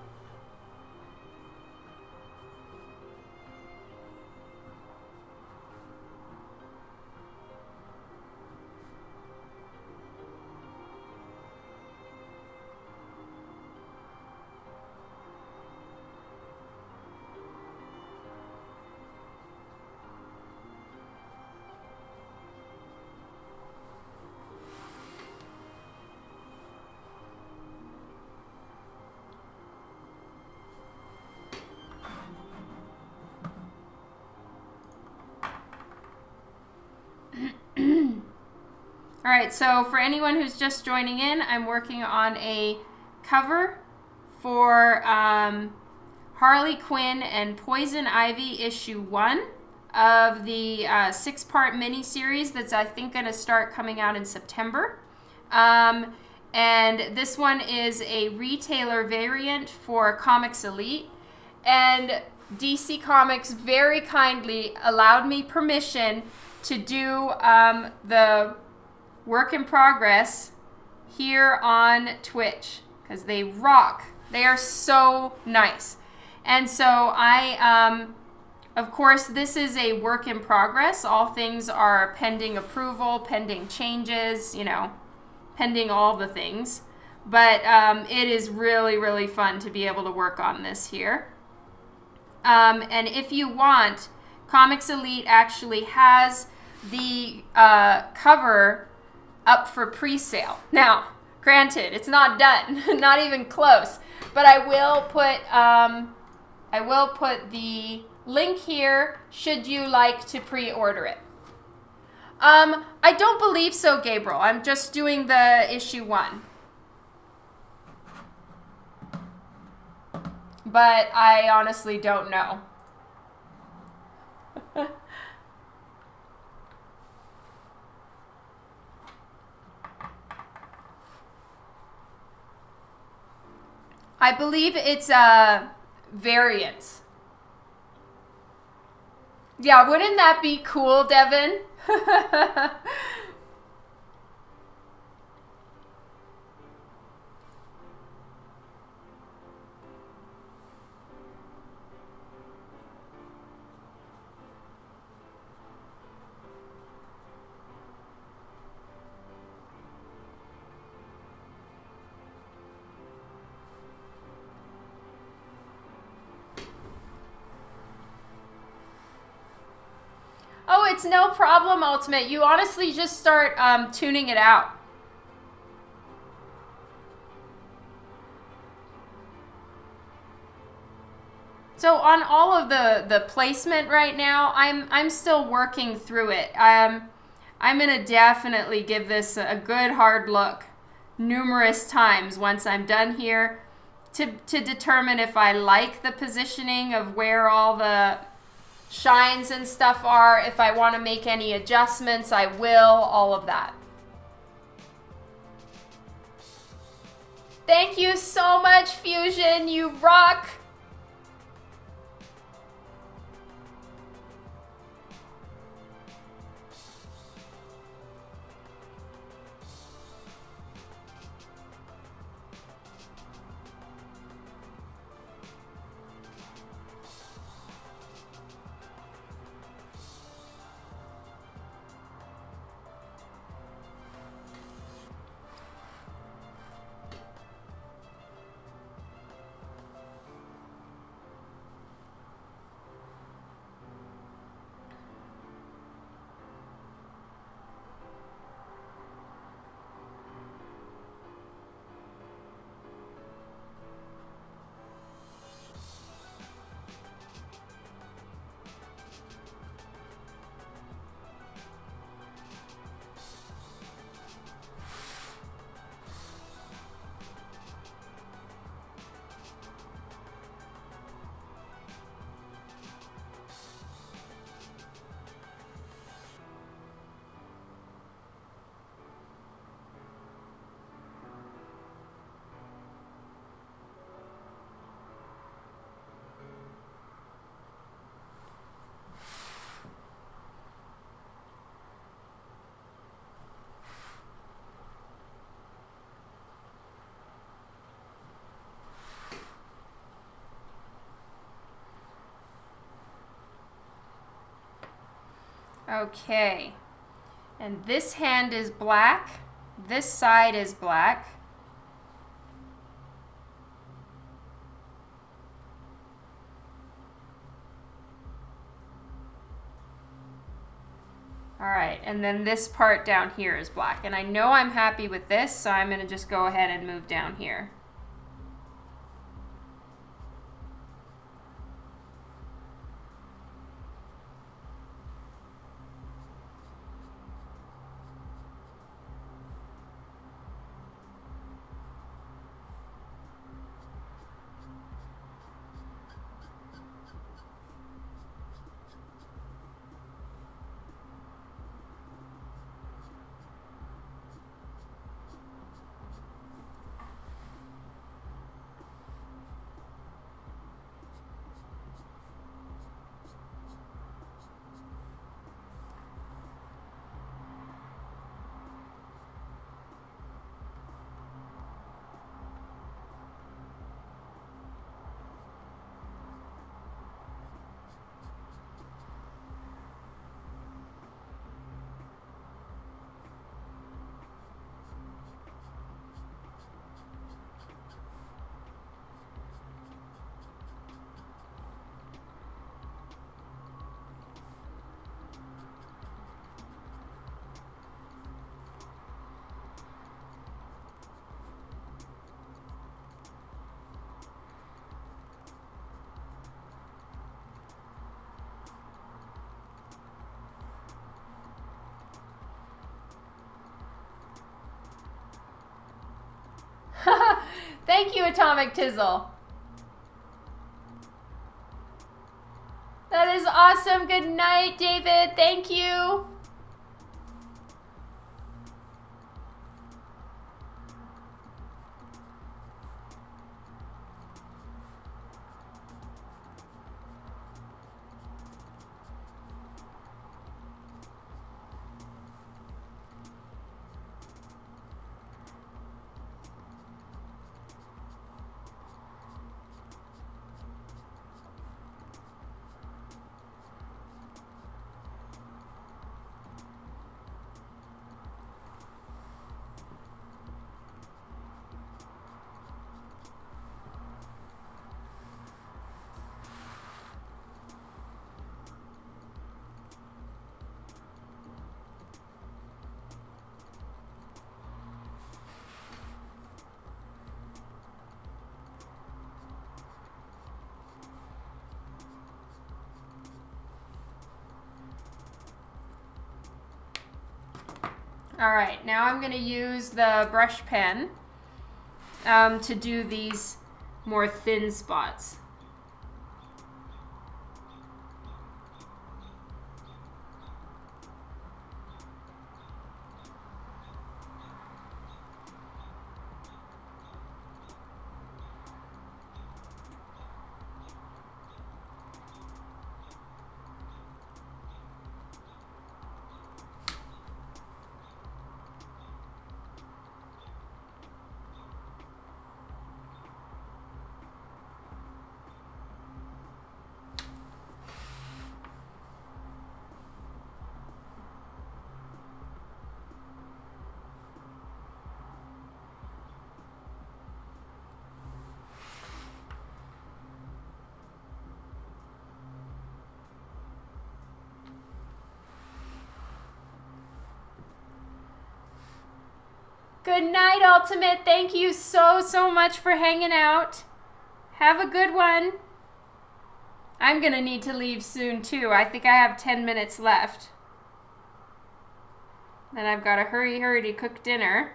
All right, so for anyone who's just joining in, I'm working on a cover for Harley Quinn and Poison Ivy issue 1 of the 6-part mini-series that's, I think, going to start coming out in September. And this one is a retailer variant for Comics Elite. And DC Comics very kindly allowed me permission to do the work in progress here on Twitch because they rock. They are so nice. And so I, of course, this is a work in progress. All things are pending approval, pending changes, you know, pending all the things. But it is really, really fun to be able to work on this here. And if you want, Comics Elite actually has the cover up for pre-sale. Now, granted, it's not done, not even close, but I will put the link here should you like to pre-order it. I don't believe so, Gabriel. I'm just doing the issue 1. But I honestly don't know. I believe it's variants. Yeah, wouldn't that be cool, Devin? Oh, it's no problem, Ultimate. You honestly just start tuning it out. So on all of the placement right now, I'm still working through it. I'm gonna definitely give this a good hard look numerous times once I'm done here. to determine if I like the positioning of where all the shines and stuff are. If I want to make any adjustments, I will, all of that. Thank you so much, Fusion. You rock. Okay, and this hand is black, this side is black. All right, and then this part down here is black. And I know I'm happy with this, so I'm gonna just go ahead and move down here. Thank you, Atomic Tizzle. That is awesome. Good night, David. Thank you. All right, now I'm going to use the brush pen to do these more thin spots. Good night, Ultimate. Thank you so much for hanging out. Have a good one. I'm going to need to leave soon, too. I think I have 10 minutes left. Then I've got to hurry to cook dinner.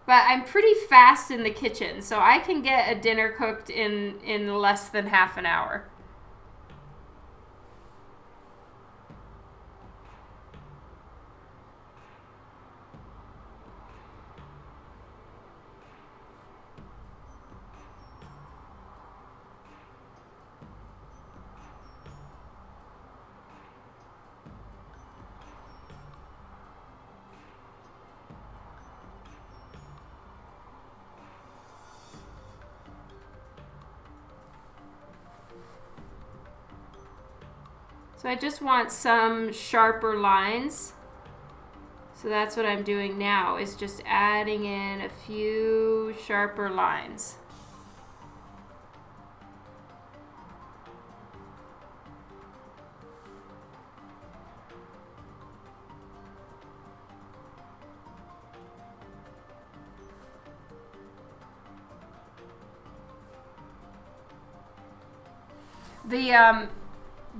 But I'm pretty fast in the kitchen, so I can get a dinner cooked in less than half an hour. So I just want some sharper lines. So that's what I'm doing now, is just adding in a few sharper lines.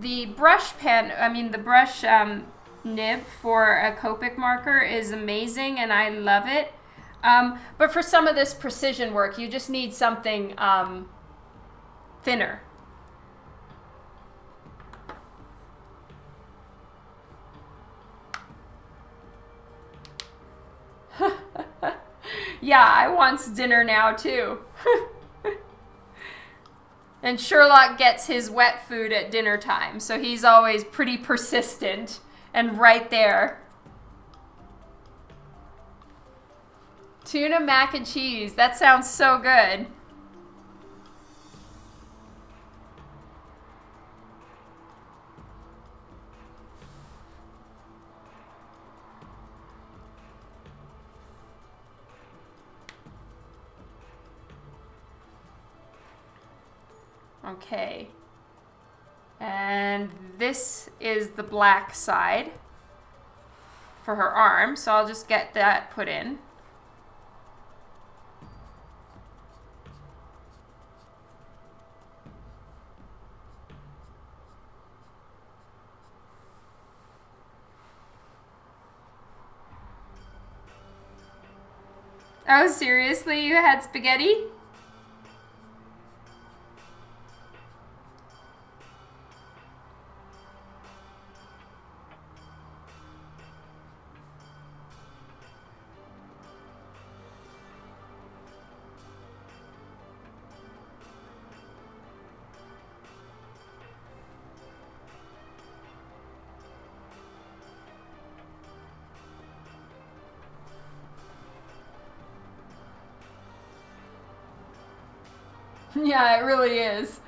The brush pen, the brush nib for a Copic marker is amazing and I love it. But for some of this precision work, you just need something thinner. Yeah, I wants dinner now too. And Sherlock gets his wet food at dinner time, so he's always pretty persistent and right there. Tuna mac and cheese. That sounds so good. Okay, and this is the black side for her arm, so I'll just get that put in. Oh, seriously? You had spaghetti? Yeah, it really is.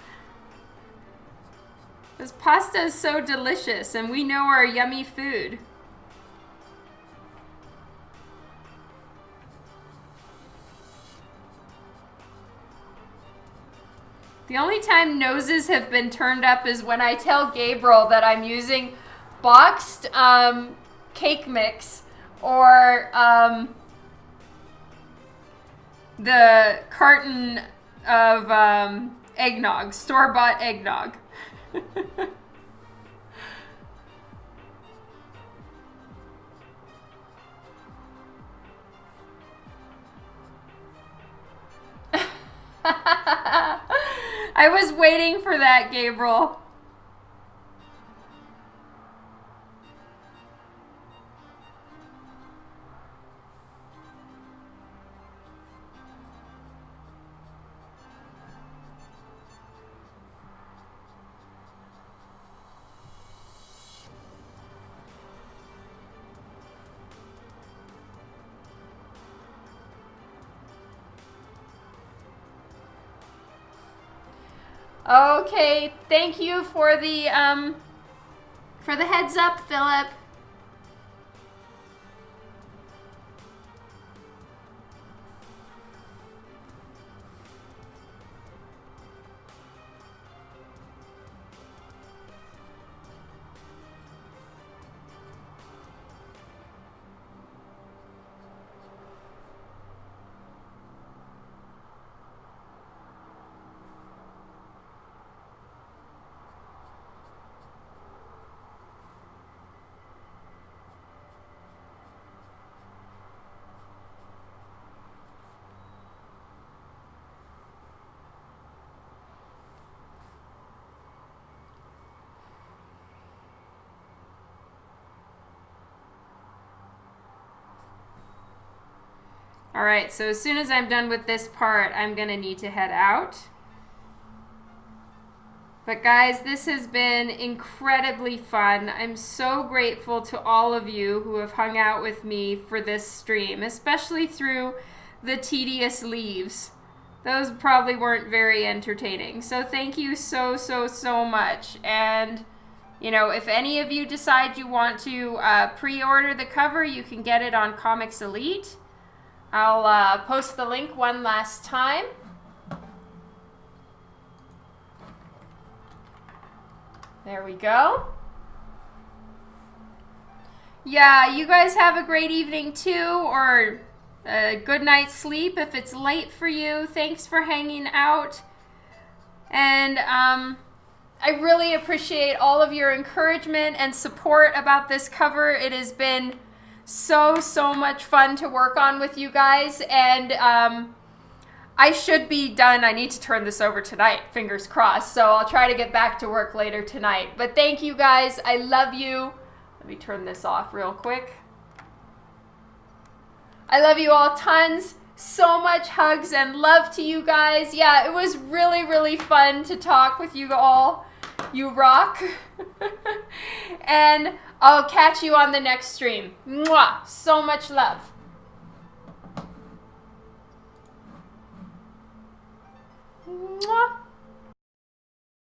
This pasta is so delicious, and we know our yummy food. The only time noses have been turned up is when I tell Gabriel that I'm using boxed cake mix or the carton of eggnog, store-bought eggnog. I was waiting for that, Gabriel. Okay, thank you for the heads up, Philip. All right, so as soon as I'm done with this part, I'm gonna need to head out. But guys, this has been incredibly fun. I'm so grateful to all of you who have hung out with me for this stream, especially through the tedious leaves. Those probably weren't very entertaining. So thank you so, so, so much. And, you know, if any of you decide you want to pre-order the cover, you can get it on Comics Elite. I'll post the link one last time. There we go. Yeah, you guys have a great evening too, or a good night's sleep if it's late for you. Thanks for hanging out. And I really appreciate all of your encouragement and support about this cover. It has been so much fun to work on with you guys, and I should be done. I need to turn this over tonight, fingers crossed, so I'll try to get back to work later tonight. But thank you guys. I love you. Let me turn this off real quick. I love you all tons. So much hugs and love to you guys. Yeah, it was really fun to talk with you all. You rock. And I'll catch you on the next stream. Mwah! So much love. Mwah!